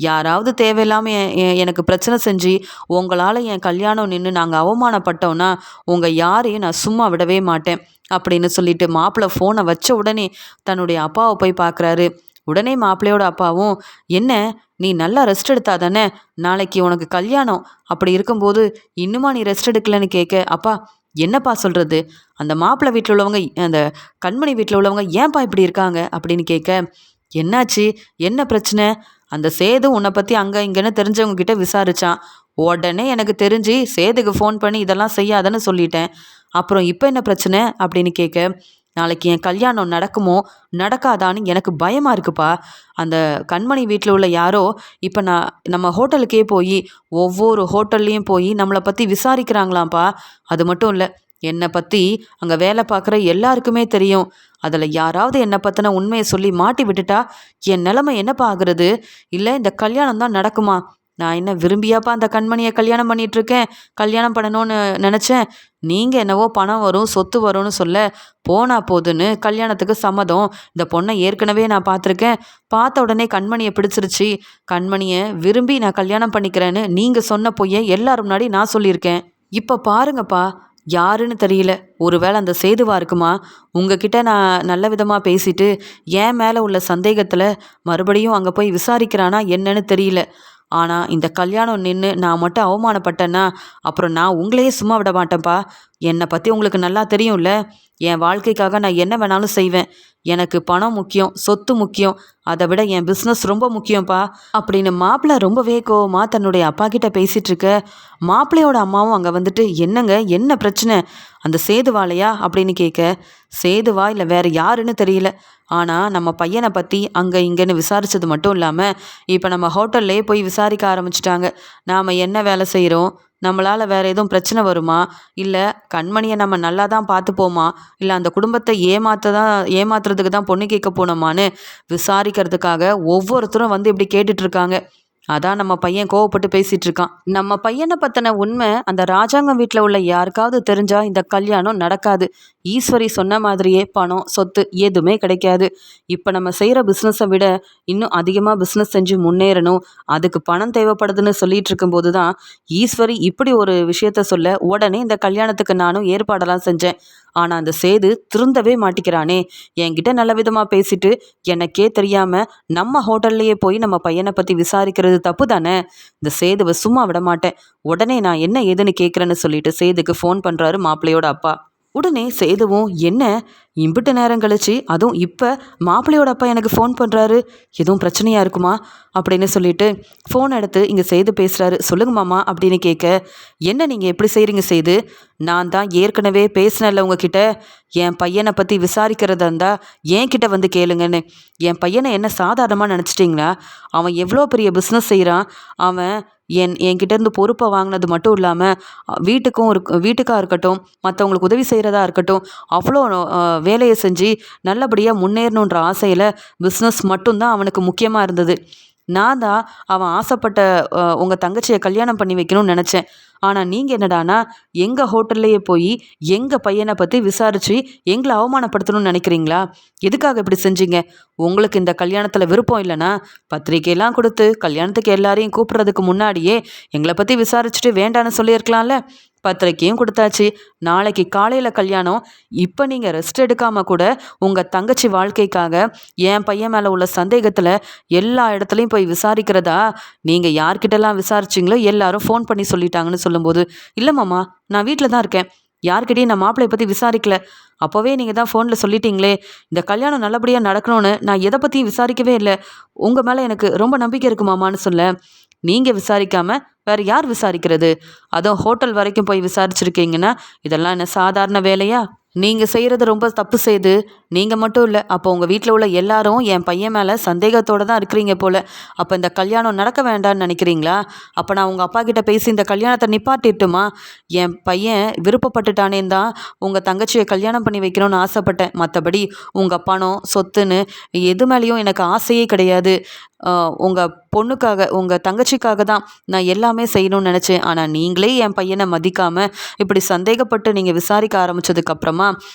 யாராவது தேவையில்லாமல் எனக்கு பிரச்சனை செஞ்சு உங்களால் என் கல்யாணம் நின்று நாங்கள் அவமானப்பட்டோன்னா உங்கள் யாரையும் நான் சும்மா விடவே மாட்டேன் அப்படின்னு சொல்லிட்டு மாப்பிள்ளை ஃபோனை வச்ச உடனே தன்னுடைய அப்பாவை போய் பார்க்குறாரு. உடனே மாப்பிள்ளையோட அப்பாவும், என்ன நீ நல்லா ரெஸ்ட் எடுத்தா தானே, நாளைக்கு உனக்கு கல்யாணம், அப்படி இருக்கும்போது இன்னுமா நீ ரெஸ்ட் எடுக்கலன்னு கேட்க, அப்பா என்னப்பா சொல்கிறது, அந்த மாப்பிள்ளை வீட்டில் உள்ளவங்க அந்த கண்மணி வீட்டில் உள்ளவங்க ஏன்ப்பா இப்படி இருக்காங்க அப்படின்னு கேட்க, என்னாச்சு, என்ன பிரச்சனை, அந்த சேது உன்னை பற்றி அங்கே இங்கேன்னு தெரிஞ்சவங்க கிட்ட விசாரிச்சான், உடனே எனக்கு தெரிஞ்சு சேதுக்கு ஃபோன் பண்ணி இதெல்லாம் செய்யாதன்னு சொல்லிட்டேன், அப்புறம் இப்போ என்ன பிரச்சனை அப்படின்னு கேட்க, நாளைக்கு என் கல்யாணம் நடக்குமோ நடக்காதான்னு எனக்கு பயமாக இருக்குப்பா. அந்த கண்மணி வீட்டில் உள்ள யாரோ இப்போ நம்ம ஹோட்டலுக்கே போய் ஒவ்வொரு ஹோட்டல்லையும் போய் நம்மளை பற்றி விசாரிக்கிறாங்களாம்ப்பா. அது மட்டும் இல்லை, என்னை பற்றி அங்கே வேலை பார்க்குற எல்லாருக்குமே தெரியும். அதில் யாராவது என்னை பற்றின உண்மையை சொல்லி மாட்டி விட்டுட்டா என் நிலைமை என்னப்பா ஆகுறது? இல்லை இந்த கல்யாணம் தான் நடக்குமா? நான் என்ன விரும்பியாப்பா அந்த கண்மணியை கல்யாணம் பண்ணிகிட்ருக்கேன், கல்யாணம் பண்ணணும்னு நினச்சேன். நீங்கள் என்னவோ பணம் வரும் சொத்து வரும்னு சொல்ல போனா போதுன்னு கல்யாணத்துக்கு சம்மதம். இந்த பொண்ணை ஏற்கனவே நான் பார்த்துருக்கேன், பார்த்த உடனே கண்மணியை பிடிச்சிருச்சு, கண்மணியை விரும்பி நான் கல்யாணம் பண்ணிக்கிறேன்னு நீங்கள் சொன்ன பொய்யை எல்லாரும் முன்னாடி நான் சொல்லியிருக்கேன். இப்போ பாருங்கப்பா, யாருன்னு தெரியல. ஒருவேளை அந்த சேதுவா இருக்குமா? உங்ககிட்ட நான் நல்ல விதமாக பேசிட்டு என் மேலே உள்ள சந்தேகத்தில் மறுபடியும் அங்கே போய் விசாரிக்கிறானா என்னன்னு தெரியல. ஆனால் இந்த கல்யாணம் நின்று நான் மட்டும் அவமானப்பட்டேன்னா அப்புறம் நான் உங்களையே சும்மா விட மாட்டேன்ப்பா. என்னை பற்றி உங்களுக்கு நல்லா தெரியும்ல. என் வாழ்க்கைக்காக நான் என்ன வேணாலும் செய்வேன். எனக்கு பணம் முக்கியம், சொத்து முக்கியம். அதை விட என் பிஸ்னஸ் ரொம்ப முக்கியம்ப்பா அப்படின்னு மாப்பிள்ளை ரொம்பவே கோவமாக தன்னுடைய அப்பா கிட்ட பேசிகிட்டு இருக்க, மாப்பிள்ளையோட அம்மாவும் அங்கே வந்துட்டு என்னங்க என்ன பிரச்சனை, அந்த சேதுவாலையா அப்படின்னு கேட்க, சேதுவா இல்லை வேற யாருன்னு தெரியல. ஆனால் நம்ம பையனை பற்றி அங்கே இங்கேன்னு விசாரித்தது மட்டும் இல்லாமல் இப்போ நம்ம ஹோட்டல்லே போய் விசாரிக்க ஆரம்பிச்சிட்டாங்க. நாம் என்ன வேலை செய்கிறோம், நம்மளால் வேறு எதுவும் பிரச்சனை வருமா, இல்லை கண்மணியை நம்ம நல்லா தான் பார்த்துப்போமா, இல்லை அந்த குடும்பத்தை ஏமாத்துறதுக்கு தான் பொண்ணு கேட்க போனோமான்னு விசாரிக்கிறதுக்காக ஒவ்வொருத்தரும் வந்து இப்படி கேட்டுட்ருக்காங்க. அதான் நம்ம பையன் கோவப்பட்டு பேசிட்டு இருக்கான். நம்ம பையனை பற்றின உண்மை அந்த ராஜாங்கம் வீட்டில் உள்ள யாருக்காவது தெரிஞ்சா இந்த கல்யாணம் நடக்காது. ஈஸ்வரி சொன்ன மாதிரியே பணம் சொத்து எதுவுமே கிடைக்காது. இப்போ நம்ம செய்கிற பிஸ்னஸை விட இன்னும் அதிகமாக பிஸ்னஸ் செஞ்சு முன்னேறணும், அதுக்கு பணம் தேவைப்படுதுன்னு சொல்லிட்டு இருக்கும்போது தான் ஈஸ்வரி இப்படி ஒரு விஷயத்த சொல்ல உடனே இந்த கல்யாணத்துக்கு நானும் ஏற்பாடெல்லாம் செஞ்சேன். ஆனால் அந்த சேது திருந்தவே மாட்டிக்கிறானே. என்கிட்ட நல்ல விதமாக பேசிட்டு எனக்கே தெரியாமல் நம்ம ஹோட்டல்லையே போய் நம்ம பையனை பற்றி விசாரிக்கிறது தப்பு தானே. இந்த சேதுவை சும்மா விட மாட்டேன். உடனே நான் என்ன ஏதுன்னு கேட்குறேன்னு சொல்லிட்டு சேதுக்கு ஃபோன் பண்ணுறாரு மாப்பிள்ளையோட அப்பா. உடனே சேதுவும் என்ன இம்பிட்டு நேரம் கழிச்சு அதுவும் இப்போ மாப்பிள்ளையோட அப்பா எனக்கு ஃபோன் பண்ணுறாரு, எதுவும் பிரச்சனையாக இருக்குமா அப்படின்னு சொல்லிட்டு ஃபோன் எடுத்து இங்கே சேது பேசுகிறாரு. சொல்லுங்க மாமா அப்படின்னு கேட்க, என்ன நீங்கள் எப்படி செய்கிறீங்க சேது, நான் தான் ஏற்கனவே பேசினேன்ல உங்ககிட்ட, என் பையனை பற்றி விசாரிக்கிறதா இருந்தால் என்கிட்ட வந்து கேளுங்கன்னு. என் பையனை என்ன சாதாரணமாக நினச்சிட்டிங்களா? அவன் எவ்வளோ பெரிய பிஸ்னஸ் செய்கிறான். அவன் என்கிட்டேருந்து பொறுப்பை வாங்கினது மட்டும் இல்லாமல் வீட்டுக்காக இருக்கட்டும், மற்றவங்களுக்கு உதவி செய்கிறதா இருக்கட்டும், அவ்வளோ வேலையை செஞ்சு நல்லபடியாக முன்னேறணுன்ற ஆசையில் பிஸ்னஸ் மட்டும்தான் அவனுக்கு முக்கியமாக இருந்தது. நான் தான் அவன் ஆசைப்பட்ட உங்கள் தங்கச்சியை கல்யாணம் பண்ணி வைக்கணும்னு நினச்சேன். ஆனால் நீங்கள் என்னடானா எங்கள் ஹோட்டல்லையே போய் எங்கள் பையனை பற்றி விசாரித்து எங்களை அவமானப்படுத்தணும்னு நினைக்கிறீங்களா? எதுக்காக இப்படி செஞ்சீங்க? உங்களுக்கு இந்த கல்யாணத்தில் விருப்பம் இல்லைன்னா பத்திரிக்கையெல்லாம் கொடுத்து கல்யாணத்துக்கு எல்லாரையும் கூப்பிட்றதுக்கு முன்னாடியே எங்களை பற்றி விசாரிச்சுட்டு வேண்டான்னு சொல்லியிருக்கலாம்ல. பத்திரிக்கையும் கொடுத்தாச்சு. நாளைக்கு காலையில் கல்யாணம். இப்போ நீங்கள் ரெஸ்ட் எடுக்காமல் கூட உங்கள் தங்கச்சி வாழ்க்கைக்காக என் பையன் மேலே உள்ள சந்தேகத்தில் எல்லா இடத்துலையும் போய் விசாரிக்கிறதா நீங்கள் யார்கிட்டலாம் விசாரிச்சிங்களோ எல்லாரும் ஃபோன் பண்ணி சொல்லிட்டாங்கன்னு சொல்லும்போது, இல்லை மாமா நான் வீட்டில் தான் இருக்கேன், யார்கிட்டையும் நான் மாப்பிள்ளையை பற்றி விசாரிக்கல. அப்போவே நீங்கள் தான் ஃபோனில் சொல்லிட்டீங்களே இந்த கல்யாணம் நல்லபடியாக நடக்கணும்னு, நான் எதை பற்றியும் விசாரிக்கவே இல்லை. உங்கள் மேலே எனக்கு ரொம்ப நம்பிக்கை இருக்கு மாமான்னு சொல்ல, நீங்கள் விசாரிக்காமல் வேறு யார் விசாரிக்கிறது? அதுவும் ஹோட்டல் வரைக்கும் போய் விசாரிச்சிருக்கீங்கன்னா இதெல்லாம் என்ன சாதாரண வேலையா? நீங்கள் செய்கிறது ரொம்ப தப்பு செய்து. நீங்கள் மட்டும் இல்லை, அப்போ உங்கள் வீட்டில் உள்ள எல்லாரும் என் பையன் மேலே சந்தேகத்தோடு தான் இருக்கிறீங்க போல். அப்போ இந்த கல்யாணம் நடக்க வேண்டாம்னு நினைக்கிறீங்களா? அப்போ நான் உங்கள் அப்பா கிட்ட பேசி இந்த கல்யாணத்தை நிப்பாட்டிட்டுமா? என் பையன் விருப்பப்பட்டுட்டானேன்னு தான் உங்கள் தங்கச்சியை கல்யாணம் பண்ணி வைக்கணும்னு ஆசைப்பட்டேன். மற்றபடி உங்கள் பணம் சொத்துன்னு எது மேலேயும் எனக்கு ஆசையே கிடையாது. உங்கள் பொண்ணுக்காக உங்கள் தங்கச்சிக்காக தான் நான் எல்லாமே செய்யணும்னு நினச்சேன். ஆனால் நீங்களே என் பையனை மதிக்காமல் இப்படி சந்தேகப்பட்டு நீங்கள் விசாரிக்க ஆரம்பித்ததுக்கப்புறமா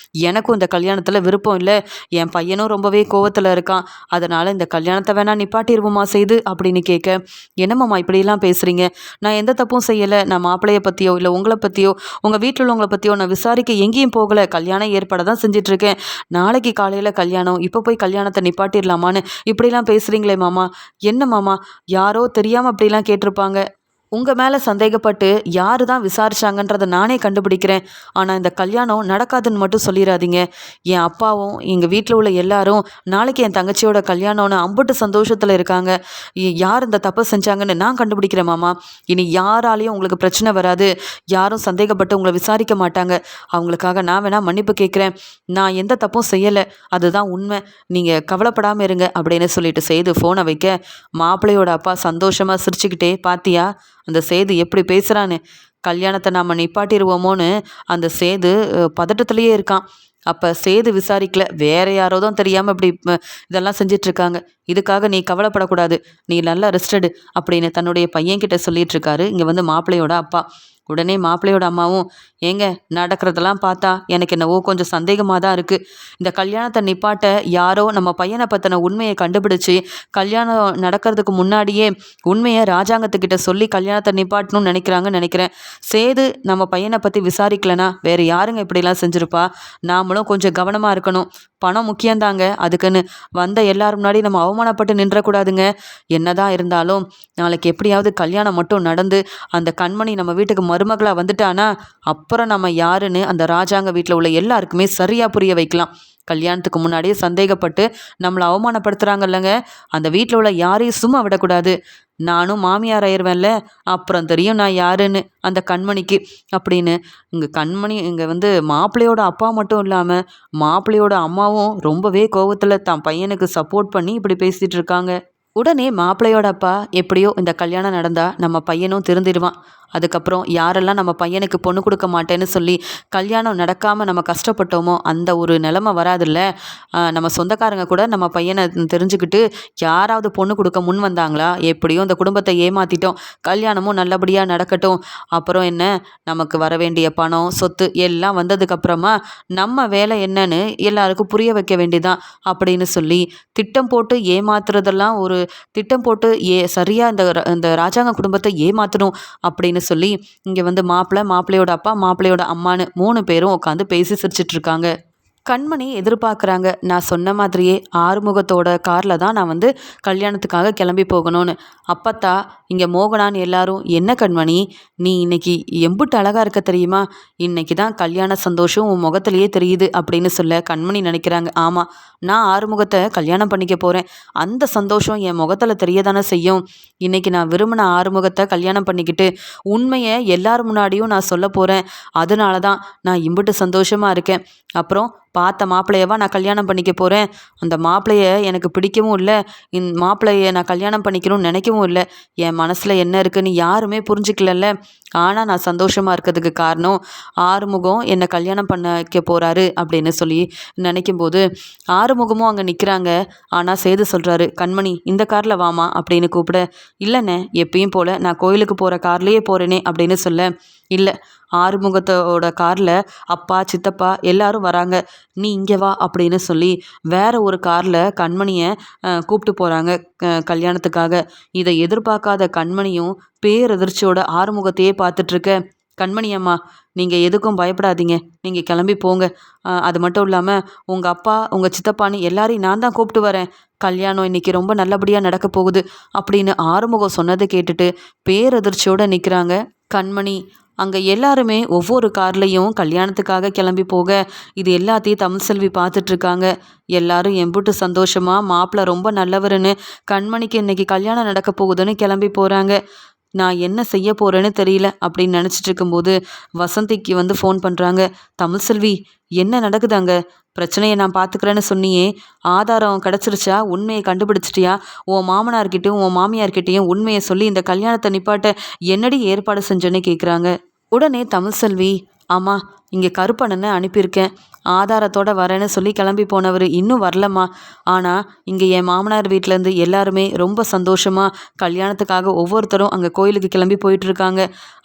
எனக்கும் இந்த கல்யாணத்தில் விருப்பம் இல்லை. என் பையனும் ரொம்பவே கோவத்தில் இருக்கான். அதனால் இந்த கல்யாணத்தை வேணால் நிப்பாட்டிடுவோமா செய்து அப்படின்னு கேட்க, என்னம்மாம்மா இப்படியெல்லாம் பேசுகிறீங்க? நான் எந்த தப்பும் செய்யலை. நான் மாப்பிள்ளையை பற்றியோ இல்லை உங்களை பற்றியோ உங்கள் வீட்டில் உள்ளவங்களை பற்றியோ நான் விசாரிக்க எங்கேயும் போகலை. கல்யாணம் ஏற்பாட தான் செஞ்சிட்ருக்கேன். நாளைக்கு காலையில் கல்யாணம், இப்போ போய் கல்யாணத்தை நிப்பாட்டிடலாமான்னு இப்படிலாம் பேசுகிறீங்களே மாமா. என்ன மாமா, யாரோ தெரியாமல் அப்படிலாம் கேட்டிருப்பாங்க. உங்கள் மேலே சந்தேகப்பட்டு யாரு தான் விசாரிச்சாங்கன்றதை நானே கண்டுபிடிக்கிறேன். ஆனால் இந்த கல்யாணம் நடக்காதுன்னு மட்டும் சொல்லிடாதீங்க. என் அப்பாவும் எங்கள் வீட்டில் உள்ள எல்லாரும் நாளைக்கு என் தங்கச்சியோட கல்யாணம்னு அம்புட்டு சந்தோஷத்தில் இருக்காங்க. யார் இந்த தப்பை செஞ்சாங்கன்னு நான் கண்டுபிடிக்கிறேன் மாமா. இனி யாராலையும் உங்களுக்கு பிரச்சனை வராது. யாரும் சந்தேகப்பட்டு உங்களை விசாரிக்க மாட்டாங்க. அவங்களுக்காக நான் வேணால் மன்னிப்பு கேட்குறேன். நான் எந்த தப்பும் செய்யலை, அதுதான் உண்மை. நீங்கள் கவலைப்படாமல் இருங்க அப்படின்னு சொல்லிட்டு சேது ஃபோனை வைக்க, மாப்பிள்ளையோட அப்பா சந்தோஷமாக சிரிச்சுக்கிட்டே, பாத்தியா அந்த சேது எப்படி பேசுகிறான்னு, கல்யாணத்தை நாம் நிப்பாட்டிடுவோமோன்னு அந்த சேது பதட்டத்திலேயே இருக்கான். அப்போ சேது விசாரிக்கல, வேற யாரோ தான் தெரியாமல் இப்படி இதெல்லாம் செஞ்சிட்ருக்காங்க. இதுக்காக நீ கவலைப்படக்கூடாது, நீ நல்லா ரெஸ்ட் எடு அப்படின்னு தன்னுடைய பையன்கிட்ட சொல்லிகிட்ருக்காரு இங்கே வந்து மாப்பிள்ளையோட அப்பா. உடனே மாப்பிள்ளையோட அம்மாவும், ஏங்க நடக்கிறதெல்லாம் பார்த்தா எனக்கு என்னவோ கொஞ்சம் சந்தேகமாக தான் இருக்குது. இந்த கல்யாணத்தை நிப்பாட்ட யாரோ நம்ம பையனை பற்றின உண்மையை கண்டுபிடிச்சி கல்யாணம் நடக்கிறதுக்கு முன்னாடியே உண்மையை ராஜாங்கத்துக்கிட்ட சொல்லி கல்யாணத்தை நிப்பாட்டணும்னு நினைக்கிறாங்கன்னு நினைக்கிறேன். சேது நம்ம பையனை பற்றி விசாரிக்கலனா வேறு யாருங்க இப்படிலாம் செஞ்சுருப்பா? நாமளும் கொஞ்சம் கவனமாக இருக்கணும். பணம் முக்கியம்தாங்க, அதுக்குன்னு வந்த எல்லாரும் முன்னாடி நம்ம அவமானப்பட்டு நின்றக்கூடாதுங்க. என்னதான் இருந்தாலும் நாளைக்கு எப்படியாவது கல்யாணம் மட்டும் நடந்து அந்த கண்மணி நம்ம வீட்டுக்கு மருமகளாக வந்துட்டானா அப்புறம் நம்ம யாருன்னு அந்த ராஜாங்க வீட்டில் உள்ள எல்லாருக்குமே சரியாக புரிய வைக்கலாம். கல்யாணத்துக்கு முன்னாடியே சந்தேகப்பட்டு நம்மளை அவமானப்படுத்துகிறாங்கல்லங்க, அந்த வீட்டில் உள்ள யாரையும் சும்மா விடக்கூடாது. நானும் மாமியார் ஆயிடுவேன்ல, அப்புறம் தெரியும் நான் யாருன்னு அந்த கண்மணிக்கு அப்படின்னு. இங்கே கண்மணி இங்கே மாப்பிள்ளையோட அப்பா மட்டும் இல்லாமல் மாப்பிள்ளையோட அம்மாவும் ரொம்பவே கோவத்தில் தான் பையனுக்கு சப்போர்ட் பண்ணி இப்படி பேசிகிட்டு இருக்காங்க. உடனே மாப்பிள்ளையோட அப்பா எப்படியோ இந்த கல்யாணம் நடந்தால் நம்ம பையனும் திருந்திடுவான். அதுக்கப்புறம் யாரெல்லாம் நம்ம பையனுக்கு பொண்ணு கொடுக்க மாட்டேன்னு சொல்லி கல்யாணம் நடக்காமல் நம்ம கஷ்டப்பட்டோமோ அந்த ஒரு நிலமை வராதில்ல. நம்ம சொந்தக்காரங்க கூட நம்ம பையனை தெரிஞ்சுக்கிட்டு யாராவது பொண்ணு கொடுக்க முன் வந்தாங்களா? எப்படியோ இந்த குடும்பத்தை ஏமாற்றிட்டோம், கல்யாணமும் நல்லபடியாக நடக்கட்டும். அப்புறம் என்ன, நமக்கு வர வேண்டிய பணம் சொத்து எல்லாம் வந்ததுக்கப்புறமா நம்ம வேலை என்னன்னு எல்லாருக்கும் புரிய வைக்க வேண்டியதான் அப்படின்னு சொல்லி திட்டம் போட்டு ஏமாத்துறதெல்லாம் ஒரு திட்டம் போட்டு சரியாக இந்த ராஜாங்க குடும்பத்தை ஏமாற்றணும் அப்படின்னு சொல்லி இங்கே மாப்பிள்ளையோட அப்பா மாப்பிள்ளையோட அம்மானு 3 பேரும் உட்காந்து பேசி சிரிச்சிட்டு இருக்காங்க. கண்மணி எதிர்பார்க்குறாங்க, நான் சொன்ன மாதிரியே ஆறுமுகத்தோட காரில் தான் நான் கல்யாணத்துக்காக கிளம்பி போகணும்னு. அப்பத்தா இங்கே மோகனான்னு எல்லாரும், என்ன கண்மணி நீ இன்னைக்கு எம்புட்டு அழகாக இருக்க தெரியுமா? இன்னைக்கு தான் கல்யாண சந்தோஷம் உன் முகத்திலேயே தெரியுது அப்படின்னு சொல்ல கண்மணி நினைக்கிறாங்க, ஆமாம் நான் ஆறுமுகத்தை கல்யாணம் பண்ணிக்க போகிறேன், அந்த சந்தோஷம் என் முகத்தில் தெரிய தானே செய்யும். இன்னைக்கு நான் விரும்பின ஆறுமுகத்தை கல்யாணம் பண்ணிக்கிட்டு உண்மையை எல்லார் முன்னாடியும் நான் சொல்ல போகிறேன். அதனால தான் நான் இம்புட்டு சந்தோஷமாக இருக்கேன். அப்புறம் பார்த்த மாப்பிள்ளையவா நான் கல்யாணம் பண்ணிக்க போகிறேன். அந்த மாப்பிள்ளைய எனக்கு பிடிக்கவும் இல்லை, மாப்பிள்ளைய நான் கல்யாணம் பண்ணிக்கணும்னு நினைக்கவும் இல்லை. என் மனசில் என்ன இருக்குன்னு யாருமே புரிஞ்சிக்கலல்ல. ஆனால் நான் சந்தோஷமாக இருக்கிறதுக்கு காரணம் ஆறுமுகம் என்னை கல்யாணம் பண்ணிக்க போகிறாரு அப்படின்னு சொல்லி நினைக்கும்போது ஆறுமுகமும் அங்கே நிற்கிறாங்க. ஆனால் சேது சொல்கிறாரு, கண்மணி இந்த காரில் வாமா அப்படின்னு கூப்பிட, இல்லைண்ணே எப்பயும் போல் நான் கோயிலுக்கு போகிற கார்லேயே போகிறேனே அப்படின்னு சொல்ல, இல்லை ஆறுமுகத்தோட காரில் அப்பா சித்தப்பா எல்லாரும் வராங்க, நீ இங்கே வா அப்படின்னு சொல்லி வேற ஒரு காரில் கண்மணியை கூப்பிட்டு போகிறாங்க கல்யாணத்துக்காக. இதை எதிர்பார்க்காத கண்மணியும் பேரதிர்ச்சியோட ஆறுமுகத்தையே பார்த்துட்ருக்க, கண்மணி அம்மா நீங்கள் எதுக்கும் பயப்படாதீங்க, நீங்கள் கிளம்பி போங்க. அது மட்டும் இல்லாமல் உங்கள் அப்பா உங்கள் சித்தப்பான்னு எல்லாரையும் நான் தான் கூப்பிட்டு வரேன். கல்யாணம் இன்றைக்கி ரொம்ப நல்லபடியாக நடக்க போகுது அப்படின்னு ஆறுமுகம் சொன்னதை கேட்டுட்டு பேரதிர்ச்சியோடு நிற்கிறாங்க கண்மணி. அங்கே எல்லாருமே ஒவ்வொரு கார்லேயும் கல்யாணத்துக்காக கிளம்பி போக இது எல்லாத்தையும் தமிழ்செல்வி பார்த்துட்ருக்காங்க. எல்லாரும் எம்புட்டு சந்தோஷமாக மாப்பிள்ளை ரொம்ப நல்லவருன்னு கண்மணிக்கு இன்றைக்கி கல்யாணம் நடக்க போகுதுன்னு கிளம்பி போகிறாங்க. நான் என்ன செய்ய போகிறேன்னு தெரியல அப்படின்னு நினச்சிட்டு இருக்கும்போது வசந்திக்கு ஃபோன் பண்ணுறாங்க. தமிழ்செல்வி என்ன நடக்குதாங்க? பிரச்சனையை நான் பார்த்துக்கிறேன்னு சொன்னியே, ஆதாரம் கிடச்சிருச்சா? உண்மையை கண்டுபிடிச்சிட்டியா? உன் மாமனார்கிட்டையும் உன் மாமியார்கிட்டையும் உண்மையை சொல்லி இந்த கல்யாணத்தை நிப்பாட்ட என்னடி ஏற்பாடு செஞ்சேன்னு கேட்குறாங்க. உடனே தமிழ்செல்வி, ஆமாம் இங்கே கருப்பண்ணனை அனுப்பியிருக்கேன், ஆதாரத்தோடு வரேன்னு சொல்லி கிளம்பி போனவர் இன்னும் வரலம்மா. ஆனால் இங்கே என் மாமனார் வீட்டிலேருந்து எல்லாருமே ரொம்ப சந்தோஷமாக கல்யாணத்துக்காக ஒவ்வொருத்தரும் அங்கே கோயிலுக்கு கிளம்பி போயிட்டுருக்காங்க.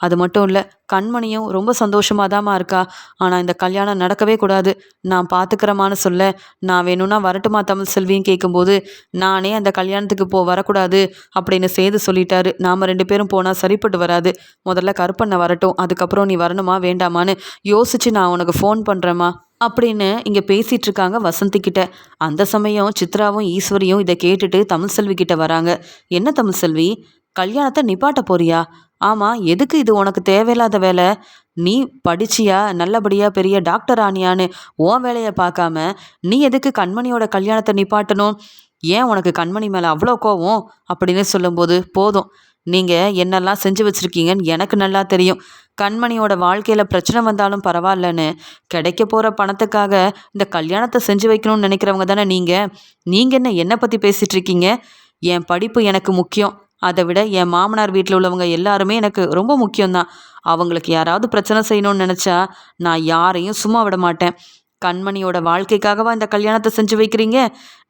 அது மட்டும் இல்லை, கண்மணியும் ரொம்ப சந்தோஷமாக தாம்மா இருக்கா. ஆனால் இந்த கல்யாணம் நடக்கவே கூடாது, நான் பார்த்துக்கிறமான்னு சொல்ல, நான் வேணும்னா வரட்டுமா தமிழ்செல்வின்னு கேட்கும்போது, நானே அந்த கல்யாணத்துக்கு வரக்கூடாது அப்படின்னு சேது சொல்லிட்டாரு, நாம் 2 பேரும் போனால் சரிப்பட்டு வராது, முதல்ல கருப்பண்ணை வரட்டும், அதுக்கப்புறம் நீ வரணுமா வேண்டாமான்னு யோசிச்சு நான் உனக்கு ஃபோன் பண்ணுறேம்மா அப்படின்னு இங்கே பேசிகிட்டு இருக்காங்க வசந்தி கிட்ட. அந்த சமயம் சித்ராவும் ஈஸ்வரியும் இதை கேட்டுட்டு தமிழ்செல்வி கிட்ட வராங்க. என்ன தமிழ்செல்வி, கல்யாணத்தை நிப்பாட்ட போறியா? ஆமாம், எதுக்கு இது உனக்கு தேவையில்லாத வேலை? நீ படிச்சியா, நல்லபடியாக பெரிய டாக்டர் ஆனியான்னு உன் வேலையை பார்க்காம நீ எதுக்கு கண்மணியோட கல்யாணத்தை நிப்பாட்டணும்? ஏன் உனக்கு கண்மணி மேலே அவ்வளோ கோவம் அப்படின்னு சொல்லும்போது, போதும் நீங்கள் என்னெல்லாம் செஞ்சு வச்சுருக்கீங்கன்னு எனக்கு நல்லா தெரியும். கண்மணியோட வாழ்க்கையில் பிரச்சனை வந்தாலும் பரவாயில்லன்னு கிடைக்க போகிற பணத்துக்காக இந்த கல்யாணத்தை செஞ்சு வைக்கணும்னு நினைக்கிறவங்க தானே நீங்கள் என்னை பற்றி பேசிகிட்டு இருக்கீங்க? என் படிப்பு எனக்கு முக்கியம், அதை விட என் மாமனார் வீட்டில் உள்ளவங்க எல்லாருமே எனக்கு ரொம்ப முக்கியம்தான். அவங்களுக்கு யாராவது பிரச்சனை செய்யணும்னு நினச்சா நான் யாரையும் சும்மா விட மாட்டேன். கண்மணியோட வாழ்க்கைக்காகவா இந்த கல்யாணத்தை செஞ்சு வைக்கிறீங்க?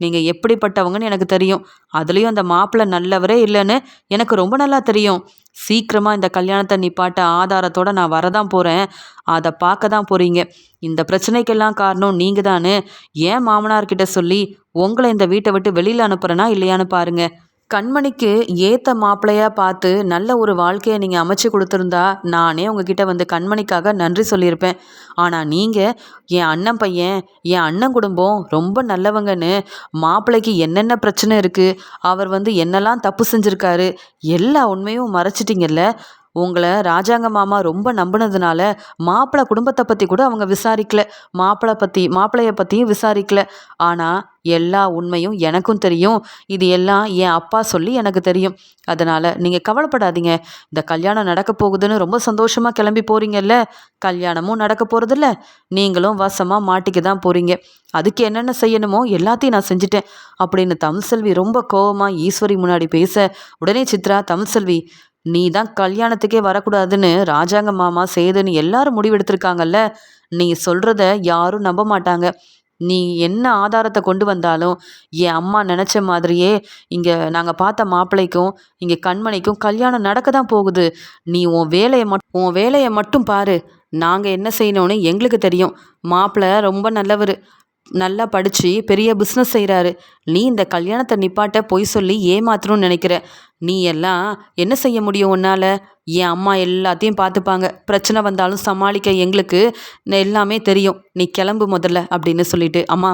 நீங்கள் எப்படிப்பட்டவங்கன்னு எனக்கு தெரியும். அதுலேயும் அந்த மாப்பிள்ளை நல்லவரே இல்லைன்னு எனக்கு ரொம்ப நல்லா தெரியும். சீக்கிரமாக இந்த கல்யாணத்தை நிப்பாட்ட ஆதாரத்தோட நான் வரதான் போகிறேன். அதை பார்க்க தான் போகிறீங்க. இந்த பிரச்சனைக்கெல்லாம் காரணம் நீங்கள் தானே. ஏன் மாமனார்கிட்ட சொல்லி உங்களை இந்த வீட்டை விட்டு வெளியில் அனுப்புகிறேன்னா இல்லையான்னு பாருங்க. கண்மணிக்கு ஏற்ற மாப்பிள்ளையாக பார்த்து நல்ல ஒரு வாழ்க்கையை நீங்கள் அமைச்சு கொடுத்துருந்தா நானே உங்ககிட்ட வந்து கண்மணிக்காக நன்றி சொல்லியிருப்பேன். ஆனால் நீங்கள் என் அண்ணன் பையன், என் அண்ணன் குடும்பம் ரொம்ப நல்லவங்கன்னு மாப்பிள்ளைக்கு என்னென்ன பிரச்சனை இருக்குது, அவர் வந்து என்னெல்லாம் தப்பு செஞ்சுருக்காரு, எல்லா உண்மையும் மறைச்சிட்டிங்கல்ல. உங்களை ராஜாங்க மாமா ரொம்ப நம்பினதுனால மாப்பிள்ளை குடும்பத்தை பற்றி கூட அவங்க விசாரிக்கல. மாப்பிள்ளைய பற்றியும் விசாரிக்கல. ஆனால் எல்லா உண்மையும் எனக்கும் தெரியும். இது எல்லாம் என் அப்பா சொல்லி எனக்கு தெரியும். அதனால் நீங்கள் கவலைப்படாதீங்க. இந்த கல்யாணம் நடக்க போகுதுன்னு ரொம்ப சந்தோஷமாக கிளம்பி போகிறீங்கல்ல. கல்யாணமும் நடக்க போகிறதில்ல, நீங்களும் வசமாக மாட்டிக்க தான் போகிறீங்க. அதுக்கு என்னென்ன செய்யணுமோ எல்லாத்தையும் நான் செஞ்சுட்டேன் அப்படின்னு தமிழ்செல்வி ரொம்ப கோவமாக ஈஸ்வரி முன்னாடி பேச, உடனே சித்ரா, தமிழ்செல்வி நீ தான் கல்யாணத்துக்கே வரக்கூடாதுன்னு ராஜாங்க மாமா சேதுன்னு எல்லாரும் முடிவெடுத்திருக்காங்கல்ல. நீ சொல்கிறத யாரும் நம்ப மாட்டாங்க. நீ என்ன ஆதாரத்தை கொண்டு வந்தாலும் என் அம்மா நினச்ச மாதிரியே இங்கே நாங்கள் பார்த்த மாப்பிள்ளைக்கும் இங்கே கண்மணிக்கும் கல்யாணம் நடக்க தான் போகுது. நீ உன் வேலையை மட்டும் பாரு. நாங்கள் என்ன செய்யணும்னு எங்களுக்கு தெரியும். மாப்பிள்ளை ரொம்ப நல்லவர், நல்லா படித்து பெரிய பிஸ்னஸ் செய்கிறாரு. நீ இந்த கல்யாணத்தை நிப்பாட்ட பொய் சொல்லி ஏமாத்தணும்னு நினைக்கிற. நீ எல்லாம் என்ன செய்ய முடியும் உன்னால்? என் அம்மா எல்லாத்தையும் பார்த்துப்பாங்க. பிரச்சனை வந்தாலும் சமாளிக்க எங்களுக்கு எல்லாமே தெரியும். நீ கிளம்பு முதல்ல அப்படின்னு சொல்லிட்டு, அம்மா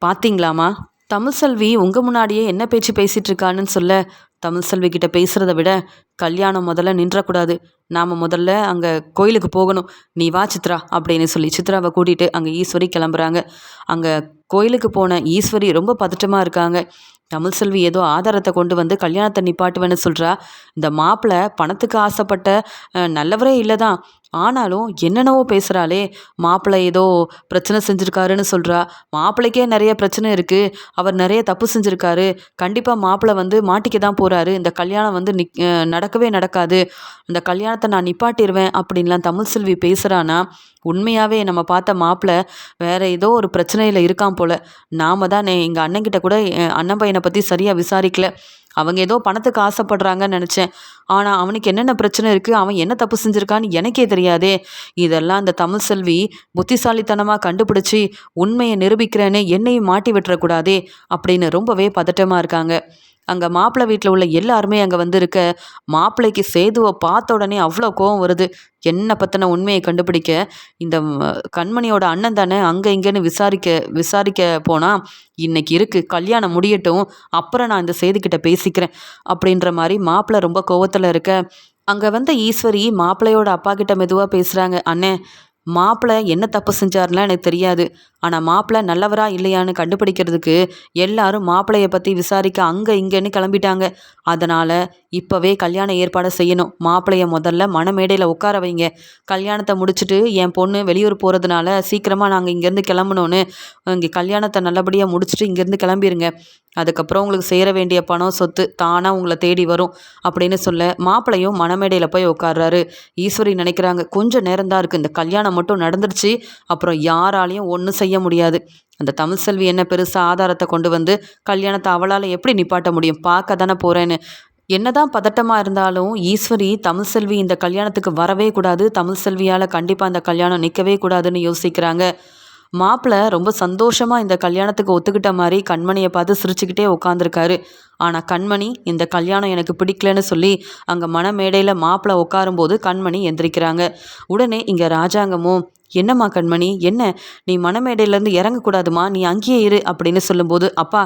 பார்த்தீங்களாம்மா, தமிழ்செல்வி உங்கள் முன்னாடியே என்ன பேச்சு பேசிகிட்டு இருக்கான்னு சொல்ல, தமிழ்செல்வி கிட்ட பேசுகிறத விட கல்யாணம் முதல்ல நின்றக்கூடாது. நாம் முதல்ல அங்கே கோயிலுக்கு போகணும். நீ வா சித்ரா அப்படின்னு சொல்லி சித்ராவை கூட்டிகிட்டு அங்கே ஈஸ்வரி கிளம்புறாங்க. அங்கே கோயிலுக்கு போன ஈஸ்வரி ரொம்ப பதட்டமாக இருக்காங்க. தமிழ்செல்வி ஏதோ ஆதாரத்தை கொண்டு வந்து கல்யாணத்தை நிப்பாட்டுவேன்னு சொல்கிறா. இந்த மாப்பிள்ளை பணத்துக்கு ஆசைப்பட்ட நல்லவரே இல்லை தான். ஆனாலும் என்னென்னவோ பேசுகிறாளே. மாப்பிள்ளை ஏதோ பிரச்சனை செஞ்சுருக்காருன்னு சொல்கிறா. மாப்பிள்ளைக்கே நிறைய பிரச்சனை இருக்குது, அவர் நிறைய தப்பு செஞ்சுருக்காரு, கண்டிப்பாக மாப்பிள்ளை வந்து மாட்டிக்க தான் போகிறாரு, இந்த கல்யாணம் வந்து நடக்கவே நடக்காது, இந்த கல்யாணத்தை நான் நிப்பாட்டிடுவேன் அப்படின்லாம் தமிழ்செல்வி பேசுகிறானா, உண்மையாகவே நம்ம பார்த்த மாப்பிள்ளை வேறு ஏதோ ஒரு பிரச்சனையில் இருக்கான் போல். நாம தான் எங்கள் அண்ணன்கிட்ட கூட அண்ணன் பையனை பற்றி சரியாக விசாரிக்கல. அவங்க ஏதோ பணத்துக்கு ஆசைப்படுறாங்கன்னு நினச்சேன். ஆனால் அவனுக்கு என்னென்ன பிரச்சனை இருக்குது, அவன் என்ன தப்பு செஞ்சுருக்கான்னு எனக்கே தெரியாதே. இதெல்லாம் அந்த தமிழ்செல்வி புத்திசாலித்தனமாக கண்டுபிடிச்சி உண்மையை நிரூபிக்கிறேன்னு என்னையும் மாட்டி விட்டுறக்கூடாதே அப்படின்னு ரொம்பவே பதட்டமாக இருக்காங்க. அங்கே மாப்பிள்ளை வீட்டில் உள்ள எல்லாருமே அங்கே வந்திருக்க, மாப்பிள்ளைக்கு சேதுவை பார்த்த உடனே அவ்வளோ கோவம் வருது. என்னை பற்றின உண்மையை கண்டுபிடிக்க இந்த கண்மணியோட அண்ணன் தானே அங்கே இங்கேன்னு விசாரிக்க போனால், இன்னைக்கு இருக்குது, கல்யாணம் முடியட்டும், அப்புறம் நான் இந்த சேதுக்கிட்ட பேசிக்கிறேன் அப்படின்ற மாதிரி மாப்பிள்ளை ரொம்ப கோவத்தில் இருக்க, அங்கே வந்த ஈஸ்வரி மாப்பிள்ளையோட அப்பா கிட்ட மெதுவாக பேசுகிறாங்க. அண்ணே, மாப்பிள்ளை என்ன தப்பு செஞ்சாருலாம் எனக்கு தெரியாது. ஆனால் மாப்பிள்ளை நல்லவரா இல்லையான்னு கண்டுபிடிக்கிறதுக்கு எல்லாரும் மாப்பிள்ளையை பற்றி விசாரிக்க அங்கே இங்கேன்னு கிளம்பிட்டாங்க. அதனால் இப்போவே கல்யாண ஏற்பாடை செய்யணும். மாப்பிள்ளையை முதல்ல மணமேடையில் உட்கார வைங்க. கல்யாணத்தை முடிச்சுட்டு என் பொண்ணு வெளியூர் போகிறதுனால சீக்கிரமாக நாங்கள் இங்கேருந்து கிளம்பணுன்னு இங்கே கல்யாணத்தை நல்லபடியாக முடிச்சுட்டு இங்கேருந்து கிளம்பிடுங்க. அதுக்கப்புறம் உங்களுக்கு சேர வேண்டிய பணம் சொத்து தானாக உங்களை தேடி வரும் அப்படின்னு சொல்ல, மாப்பிள்ளையும் மணமேடையில் போய் உட்கார்றாரு. ஈஸ்வரி நினைக்கிறாங்க, கொஞ்சம் நேரம்தான் இருக்குது, இந்த கல்யாணம் மட்டும் நடந்துருச்சு, அப்புறம் யாராலையும் ஒன்றும் செய்ய முடியாது. அந்த தமிழ்செல்வி என்ன பெருசாக ஆதாரத்தை கொண்டு வந்து கல்யாணத்தை அவளால் எப்படி நிப்பாட்ட முடியும்? பார்க்க தானே போகிறேன்னு. என்னதான் பதட்டமாக இருந்தாலும் ஈஸ்வரி தமிழ்செல்வி இந்த கல்யாணத்துக்கு வரவே கூடாது, தமிழ்செல்வியால் கண்டிப்பாக இந்த கல்யாணம் நிற்கவே கூடாதுன்னு யோசிக்கிறாங்க. மாப்பிள்ளை ரொம்ப சந்தோஷமாக இந்த கல்யாணத்துக்கு ஒத்துக்கிட்ட மாதிரி கண்மணியை பார்த்து சிரிச்சுக்கிட்டே உட்காந்துருக்காரு. ஆனால் கண்மணி இந்த கல்யாணம் எனக்கு பிடிக்கலன்னு சொல்லி அங்கே மணமேடையில் மாப்பிள்ளை உட்காரும்போது கண்மணி எந்திரிக்கிறாங்க. உடனே இங்கே ராஜாங்கமும், என்னம்மா கண்மணி, என்ன நீ மணமேடையிலேருந்து இறங்கக்கூடாதுமா, நீ அங்கேயே இரு அப்படின்னு சொல்லும்போது, அப்பா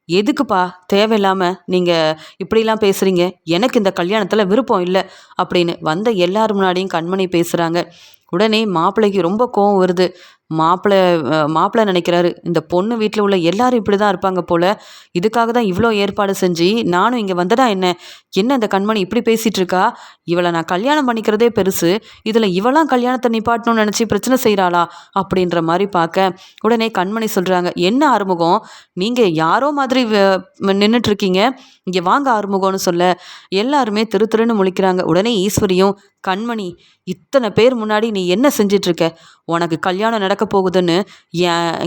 எதுக்குப்பா தேவையில்லாமல் நீங்கள் இப்படிலாம் பேசுகிறீங்க, எனக்கு இந்த கல்யாணத்தில் விருப்பம் இல்லை அப்படின்னு வந்த எல்லார் முன்னாடியும் கண்மணி பேசுகிறாங்க. உடனே மாப்பிள்ளைக்கு ரொம்ப கோவம் வருது. மாப்பிள்ளை நினைக்கிறாரு, இந்த பொண்ணு வீட்டில் உள்ள எல்லாரும் இப்படி தான் இருப்பாங்க போல், இதுக்காக தான் இவ்வளோ ஏற்பாடு செஞ்சு நானும் இங்கே வந்தடா என்ன இந்த கண்மணி இப்படி பேசிகிட்டு இருக்கா, இவளை நான் கல்யாணம் பண்ணிக்கிறதே பெருசு, இதில் இவளாம் கல்யாணத்தை நிப்பாட்டணும்னு நினச்சி பிரச்சனை செய்கிறாளா அப்படின்ற மாதிரி பார்க்க, உடனே கண்மணி சொல்கிறாங்க, என்ன ஆறுமுகம், நீங்கள் யாரோ மாதிரி நின்றுட்டுருக்கீங்க, இங்கே வாங்க ஆறுமுகம்னு சொல்ல எல்லாருமே திருன்னு முழிக்கிறாங்க. உடனே ஈஸ்வரியும், கண்மணி, இத்தனை பேர் முன்னாடி நீ என்ன செஞ்சிட்ருக்க, உனக்கு கல்யாணம் நடக்க போகுதுன்னு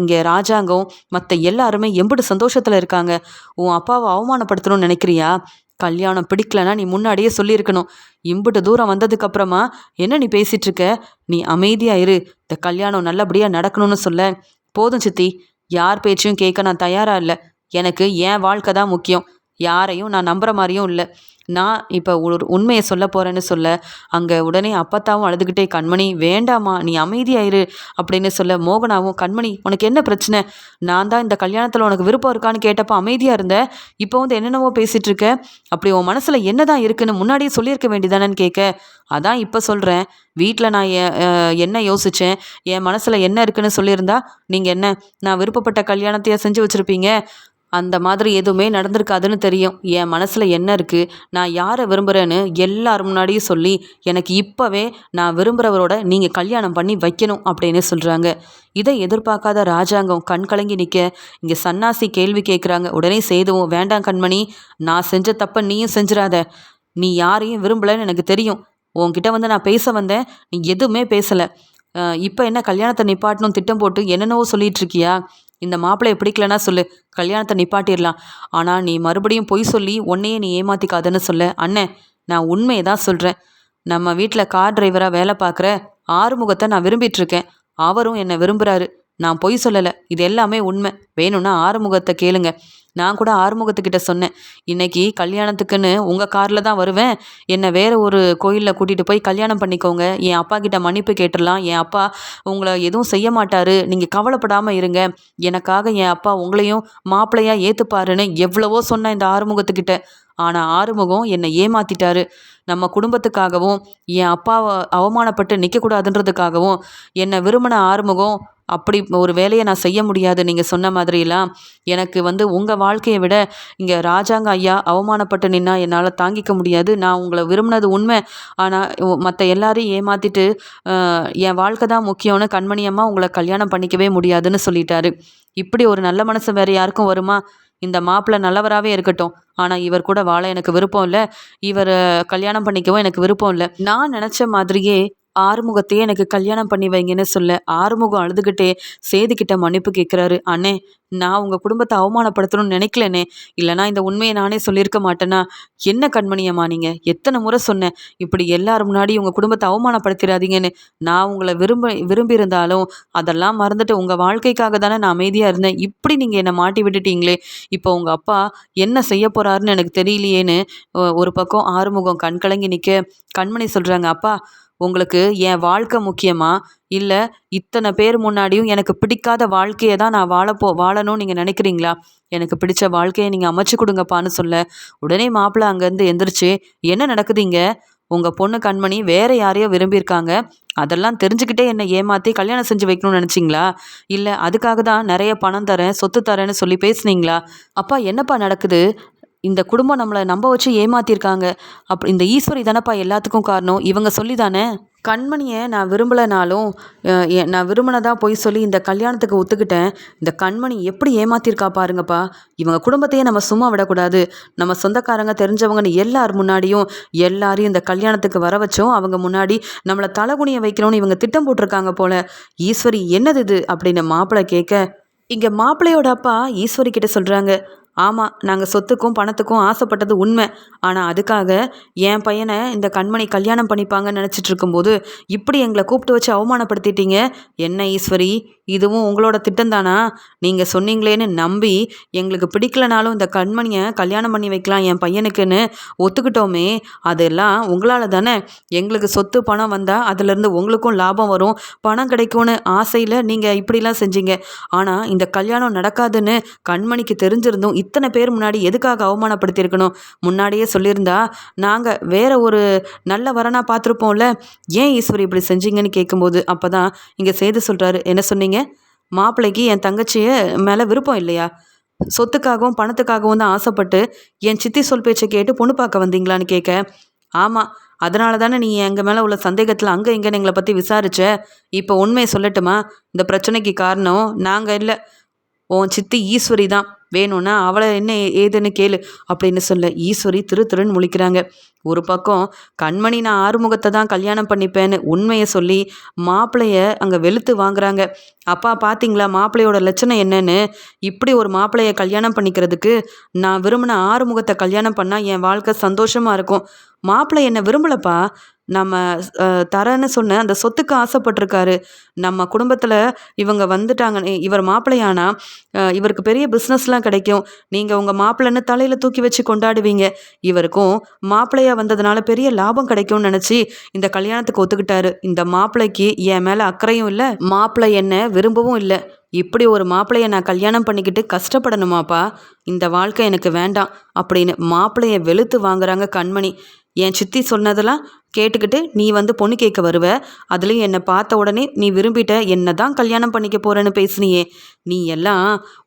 இங்கே ராஜாங்கம் மற்ற எல்லாருமே எம்பிட்டு சந்தோஷத்தில் இருக்காங்க. உன் அப்பாவை அவமானப்படுத்தணும்னு நினைக்கிறியா? கல்யாணம் பிடிக்கலன்னா நீ முன்னாடியே சொல்லியிருக்கணும். இம்புட்டு தூரம் வந்ததுக்கப்புறமா என்ன நீ பேசிகிட்டு இருக்க? நீ அமைதியாக இரு. இந்த கல்யாணம் நல்லபடியாக நடக்கணும்னு சொல்ல. போதும் சித்தி, யார் பேச்சையும் கேட்க நான் தயாராக இல்லை. எனக்கு என் வாழ்க்கை தான் முக்கியம். யாரையும் நான் நம்புகிற மாதிரியும் இல்லை. நான் இப்போ ஒரு உண்மையை சொல்ல போகிறேன்னு சொல்ல, அங்கே உடனே அப்பத்தாவும் அழுதுகிட்டே, கண்மணி வேண்டாமா, நீ அமைதியாயிரு அப்படின்னு சொல்ல, மோகனாவும், கண்மணி உனக்கு என்ன பிரச்சனை? நான் தான் இந்த கல்யாணத்தில் உனக்கு விருப்பம் இருக்கான்னு கேட்டப்போ அமைதியாக இருந்த, இப்போ வந்து என்னென்னவோ பேசிகிட்டு இருக்க. அப்படி உன் மனசில் என்ன தான் இருக்குன்னு முன்னாடியே சொல்லியிருக்க வேண்டியதானேன்னு கேட்க, அதான் இப்போ சொல்கிறேன். வீட்டில் நான் என்ன யோசித்தேன், என் மனசில் என்ன இருக்குன்னு சொல்லியிருந்தா நீங்கள் என்ன நான் விருப்பப்பட்ட கல்யாணத்தையே செஞ்சு வச்சுருப்பீங்க? அந்த மாதிரி எதுவுமே நடந்திருக்காதுன்னு தெரியும். என் மனசில் என்ன இருக்குது, நான் யாரை விரும்புகிறேன்னு எல்லார் முன்னாடியும் சொல்லி, எனக்கு இப்போவே நான் விரும்புகிறவரோட நீங்கள் கல்யாணம் பண்ணி வைக்கணும் அப்படின்னு சொல்கிறாங்க. இதை எதிர்பார்க்காத ராஜாங்கம் கண் கலங்கி நிற்க, இங்கே சன்னாசி கேள்வி கேட்குறாங்க. உடனே சேதுவும், வேண்டாம் கண்மணி, நான் செஞ்ச தப்பை நீயும் செஞ்சிடாத. நீ யாரையும் விரும்பலைன்னு எனக்கு தெரியும். உன்கிட்ட வந்து நான் பேச வந்தேன், நீ எதுவுமே பேசலை. இப்போ என்ன கல்யாணத்தை நிப்பாட்டணும் திட்டம் போட்டு என்னென்னவோ சொல்லிட்டு இருக்கியா? இந்த மாப்பிள்ளையை பிடிக்கலன்னா சொல்லு, கல்யாணத்தை நிப்பாட்டிடலாம். ஆனால் நீ மறுபடியும் பொய் சொல்லி உன்னையே நீ ஏமாற்றிக்காதன்னு சொல்ல. அண்ணன், நான் உண்மையை தான் சொல்கிறேன். நம்ம வீட்டில் கார் டிரைவராக வேலை பார்க்குற ஆறுமுகத்தை நான் விரும்பிகிட்ருக்கேன். அவரும் என்னை விரும்புகிறாரு. நான் பொய் சொல்லலை, இது எல்லாமே உண்மை. வேணும்னா ஆறுமுகத்தை கேளுங்க. நான் கூட ஆறுமுகத்துக்கிட்ட சொன்னேன், இன்னைக்கு கல்யாணத்துக்குன்னு உங்கள் காரில் தான் வருவேன், என்னை வேறு ஒரு கோயிலில் கூட்டிகிட்டு போய் கல்யாணம் பண்ணிக்கோங்க, என் அப்பா கிட்ட மன்னிப்பு கேட்டுடலாம், என் அப்பா உங்களை எதுவும் செய்ய மாட்டார், நீங்கள் கவலைப்படாமல் இருங்க, எனக்காக என் அப்பா உங்களையும் மாப்பிள்ளையாக ஏற்றுப்பாருன்னு எவ்வளவோ சொன்னேன் இந்த ஆறுமுகத்துக்கிட்ட. ஆனால் ஆறுமுகம் என்னை ஏமாற்றிட்டாரு. நம்ம குடும்பத்துக்காகவும் என் அப்பாவை அவமானப்பட்டு நிற்கக்கூடாதுன்றதுக்காகவும் என்னை விரும்பின ஆறுமுகம் அப்படி ஒரு வேலையை நான் செய்ய முடியாது. நீங்கள் சொன்ன மாதிரிலாம் எனக்கு வந்து உங்கள் வாழ்க்கையை விட இங்கே ராஜாங்க ஐயா அவமானப்பட்டு நின்னா என்னால் தாங்கிக்க முடியாது. நான் உங்களை விரும்பினது உண்மை, ஆனால் மற்ற எல்லாரையும் ஏமாற்றிட்டு என் வாழ்க்கை தான் முக்கியம்னு கண்மணியம்மா உங்களை கல்யாணம் பண்ணிக்கவே முடியாதுன்னு சொல்லிட்டாரு. இப்படி ஒரு நல்ல மனசு வேறு யாருக்கும் வருமா? இந்த மாப்பிள்ளை நல்லவராகவே இருக்கட்டும், ஆனால் இவர் கூட வாழ எனக்கு விருப்பம் இல்லை, இவர் கல்யாணம் பண்ணிக்கவும் எனக்கு விருப்பம் இல்லை. நான் நினச்ச மாதிரியே ஆறுமுகத்தையே எனக்கு கல்யாணம் பண்ணி வைங்கன்னு சொல்ல, ஆறுமுகம் அழுதுகிட்டே சேதுக்கிட்ட மன்னிப்பு கேட்குறாரு. அண்ணே, நான் உங்கள் குடும்பத்தை அவமானப்படுத்தணும்னு நினைக்கலண்ணே, இல்லைனா இந்த உண்மையை நானே சொல்லியிருக்க மாட்டேன்னா. என்ன கண்மணியம்மா நீங்கள், எத்தனை முறை சொன்னேன் இப்படி எல்லாரும் முன்னாடி உங்கள் குடும்பத்தை அவமானப்படுத்திடாதீங்கன்னு. நான் உங்களை விரும்பியிருந்தாலும் அதெல்லாம் மறந்துட்டு உங்கள் வாழ்க்கைக்காக தானே நான் அமைதியாக இருந்தேன். இப்படி நீங்கள் என்னை மாட்டி விட்டுட்டீங்களே, இப்போ உங்கள் அப்பா என்ன செய்ய போகிறாருன்னு எனக்கு தெரியலையேன்னு ஒரு பக்கம் ஆறுமுகம் கண் கலங்கி நிற்க, கண்மணி சொல்கிறாங்க, அப்பா உங்களுக்கு என் வாழ்க்கை முக்கியமா, இல்லை இத்தனை பேர் முன்னாடியும் எனக்கு பிடிக்காத வாழ்க்கையை தான் நான் வாழணும்னு நீங்கள் நினைக்கிறீங்களா? எனக்கு பிடிச்ச வாழ்க்கையை நீங்கள் அமைச்சு கொடுங்கப்பான்னு சொல்ல, உடனே மாப்பிள்ளை அங்கேருந்து எந்திரிச்சு, என்ன நடக்குதுங்க? உங்கள் பொண்ணு கண்மணி வேற யாரையோ விரும்பியிருக்காங்க, அதெல்லாம் தெரிஞ்சுக்கிட்டே என்னை ஏமாற்றி கல்யாணம் செஞ்சு வைக்கணும்னு நினச்சிங்களா? இல்லை அதுக்காக தான் நிறைய பணம் தரேன் சொத்து தரேன்னு சொல்லி பேசுனீங்களா? அப்பா என்னப்பா நடக்குது? இந்த குடும்பம் நம்மளை நம்ப வச்சு ஏமாத்திருக்காங்க. இந்த ஈஸ்வரி தானப்பா எல்லாத்துக்கும் காரணம். இவங்க சொல்லி தானே கண்மணியை நான் விரும்பலைனாலும் நான் விரும்பினதா போய் சொல்லி இந்த கல்யாணத்துக்கு ஒத்துக்கிட்டேன். இந்த கண்மணி எப்படி ஏமாத்திருக்கா பாருங்கப்பா. இவங்க குடும்பத்தையே நம்ம சும்மா விடக்கூடாது. நம்ம சொந்தக்காரங்க தெரிஞ்சவங்கன்னு எல்லார் முன்னாடியும் எல்லாரையும் இந்த கல்யாணத்துக்கு வர வச்சோம். அவங்க முன்னாடி நம்மளை தலைகுனிய வைக்கணும்னு இவங்க திட்டம் போட்டிருக்காங்க போல. ஈஸ்வரி என்னது இது அப்படின்னு மாப்பிள்ளை கேட்க, இங்கே மாப்பிள்ளையோட அப்பா ஈஸ்வரி கிட்ட சொல்கிறாங்க, ஆமாம், நாங்கள் சொத்துக்கும் பணத்துக்கும் ஆசைப்பட்டது உண்மை. ஆனால் அதுக்காக என் பையனை இந்த கண்மணி கல்யாணம் பண்ணிப்பாங்கன்னு நினச்சிட்டு இருக்கும்போது இப்படி எங்களை கூப்பிட்டு வச்சு அவமானப்படுத்திட்டீங்க. என்ன ஈஸ்வரி, இதுவும் உங்களோட திட்டம் தானா? நீங்கள் சொன்னீங்களேன்னு நம்பி எங்களுக்கு பிடிக்கலனாலும் இந்த கண்மணியை கல்யாணம் பண்ணி வைக்கலாம் என் பையனுக்குன்னு ஒத்துக்கிட்டோமே, அதெல்லாம் உங்களால் தானே. எங்களுக்கு சொத்து பணம் வந்தால் அதுலேருந்து உங்களுக்கும் லாபம் வரும், பணம் கிடைக்கும்னு ஆசையில் நீங்கள் இப்படிலாம் செஞ்சீங்க. ஆனால் இந்த கல்யாணம் நடக்காதுன்னு கண்மணிக்கு தெரிஞ்சிருந்தும் இத்தனை பேர் முன்னாடி எதுக்காக அவமானப்படுத்தியிருக்கணும்? முன்னாடியே சொல்லியிருந்தா நாங்கள் வேற ஒரு நல்ல வரனா பார்த்துருப்போம்ல. ஏன் ஈஸ்வரி இப்படி செஞ்சீங்கன்னு கேட்கும்போது அப்போ தான் இங்கே சேது சொல்கிறாரு, என்ன சொன்னீங்க? மாப்பிள்ளைக்கு என் தங்கச்சியை மேலே விருப்பம் இல்லையா? சொத்துக்காகவும் பணத்துக்காகவும் தான் ஆசைப்பட்டு என் சித்தி சொல் பேச்சை கேட்டு பொண்ணு பார்க்க வந்தீங்களான்னு கேட்க, ஆமாம், அதனால தானே நீ எங்கள் மேலே உள்ள சந்தேகத்தில் அங்கே இங்கேன்னு எங்களை பற்றி விசாரிச்ச. இப்போ உண்மையை சொல்லட்டுமா? இந்த பிரச்சனைக்கு காரணம் நாங்கள் இல்லை, உன் சித்தி ஈஸ்வரி தான். வேணும்னா அவளை என்ன ஏதுன்னு கேளு அப்படின்னு சொல்ல ஈஸ்வரி திரு திருன்னு முழிக்கிறாங்க. ஒரு பக்கம் கண்மணி நான் ஆறுமுகத்தை தான் கல்யாணம் பண்ணிப்பேன்னு உண்மையை சொல்லி மாப்பிள்ளைய அங்கே வெளுத்து வாங்குறாங்க. அப்பா பார்த்தீங்களா மாப்பிள்ளையோட லட்சணம் என்னன்னு? இப்படி ஒரு மாப்பிள்ளைய கல்யாணம் பண்ணிக்கிறதுக்கு நான் விரும்பின ஆறுமுகத்தை கல்யாணம் பண்ணால் என் வாழ்க்கை சந்தோஷமாக இருக்கும். மாப்பிள்ளை என்னை விரும்பலப்பா. நம்ம தரேன்னு சொன்ன அந்த சொத்துக்கு ஆசைப்பட்டிருக்காரு. நம்ம குடும்பத்தில் இவங்க வந்துட்டாங்க, இவர் மாப்பிள்ளையானா இவருக்கு பெரிய பிஸ்னஸ்லாம் கிடைக்கும். நீங்கள் உங்கள் மாப்பிள்ளைன்னு தலையில் தூக்கி வச்சு கொண்டாடுவீங்க. இவருக்கும் மாப்பிள்ளையா வந்ததுனால பெரிய லாபம் கிடைக்கும்னு நினச்சி இந்த கல்யாணத்துக்கு ஒத்துக்கிட்டாரு. இந்த மாப்பிள்ளைக்கு என் மேலே அக்கறையும் இல்லை, மாப்பிள்ளை என்ன விரும்பவும் இல்லை. இப்படி ஒரு மாப்பிள்ளைய நான் கல்யாணம் பண்ணிக்கிட்டு கஷ்டப்படணுமாப்பா? இந்த வாழ்க்கை எனக்கு வேண்டாம் அப்படின்னு மாப்பிள்ளைய வெளுத்து வாங்குறாங்க கண்மணி. என் சித்தி சொன்னதெல்லாம் கேட்டுக்கிட்டு நீ வந்து பொண்ணு கேட்க வருவ, அதுலேயும் என்னை பார்த்த உடனே நீ விரும்பிட்ட, என்ன தான் கல்யாணம் பண்ணிக்க போகிறேன்னு பேசுனியே. நீ எல்லாம்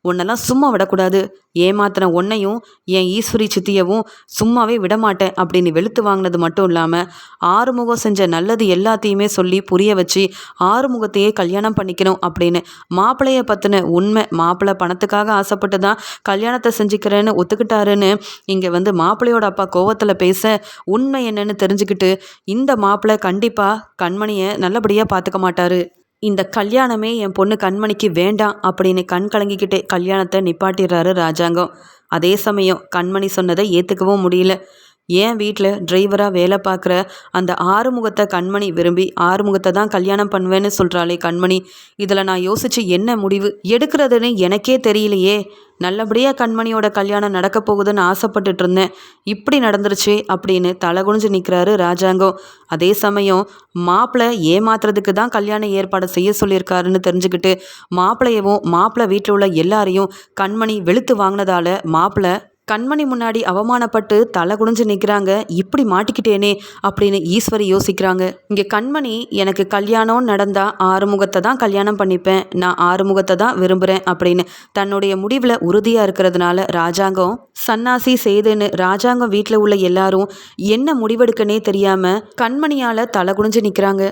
உன்னெல்லாம் சும்மா விடக்கூடாது. ஏமாத்தின உன்னையும் என் ஈஸ்வரி சித்தியவும் சும்மாவே விடமாட்டேன் அப்படின்னு வெளுத்து வாங்கினது மட்டும் இல்லாமல் ஆறுமுகம் செஞ்ச நல்லது எல்லாத்தையுமே சொல்லி புரிய வச்சு ஆறுமுகத்தையே கல்யாணம் பண்ணிக்கணும் அப்படின்னு மாப்பிள்ளைய பற்றின உண்மை, மாப்பிள்ளை பணத்துக்காக ஆசைப்பட்டு தான் கல்யாணத்தை செஞ்சுக்கிறேன்னு ஒத்துக்கிட்டாருன்னு இங்கே வந்து மாப்பிள்ளையோட அப்பா கோவத்தில் பேச உண்மை என்னன்னு தெரிஞ்சுக்கிட்டு இந்த மாப்பிள்ளை கண்டிப்பாக கண்மணியை நல்லபடியாக பார்த்துக்க மாட்டாரு. இந்த கல்யாணமே என் பொண்ணு கண்மணிக்கு வேண்டாம் அப்படின்னு கண் கலங்கிக்கிட்டே கல்யாணத்தை நிப்பாட்டிடுறாரு ராஜாங்கம். அதே சமயம் கண்மணி சொன்னதை ஏற்றுக்கவும் முடியல. என் வீட்டில் டிரைவராக வேலை பார்க்குற அந்த ஆறுமுகத்தை கண்மணி விரும்பி ஆறுமுகத்தை தான் கல்யாணம் பண்ணுவேன்னு சொல்கிறாளே கண்மணி, இதில் நான் யோசித்து என்ன முடிவு எடுக்கிறதுன்னு எனக்கே தெரியலையே. நல்லபடியாக கண்மணியோட கல்யாணம் நடக்க போகுதுன்னு ஆசைப்பட்டுட்டு இருந்தேன், இப்படி நடந்துருச்சு அப்படின்னு தலை குனிஞ்சு நிற்கிறாரு ராஜாங்கம். அதே சமயம் மாப்பிள்ளை ஏமாத்துறதுக்கு தான் கல்யாண ஏற்பாடு செய்ய சொல்லியிருக்காருன்னு தெரிஞ்சுக்கிட்டு மாப்பிள்ளையவும் மாப்பிள்ளை வீட்டில் உள்ள எல்லாரையும் கண்மணி வெளுத்து வாங்கினதால மாப்பிள்ளை கண்மணி முன்னாடி அவமானப்பட்டு தலை குனிஞ்சு நிற்கிறாங்க. இப்படி மாட்டிக்கிட்டேனே அப்படின்னு ஈஸ்வரி யோசிக்கிறாங்க. இங்கே கண்மணி எனக்கு கல்யாணம் நடந்தா ஆறுமுகத்தை தான் கல்யாணம் பண்ணிப்பேன், நான் ஆறுமுகத்தை தான் விரும்புகிறேன் அப்படின்னு தன்னுடைய முடிவில் உறுதியாக இருக்கிறதுனால ராஜாங்கம் சன்னாசி செய்துன்னு ராஜாங்கம் வீட்டில் உள்ள எல்லாரும் என்ன முடிவெடுக்கனே தெரியாமல் கண்மணியால் தலை குனிஞ்சு நிற்கிறாங்க.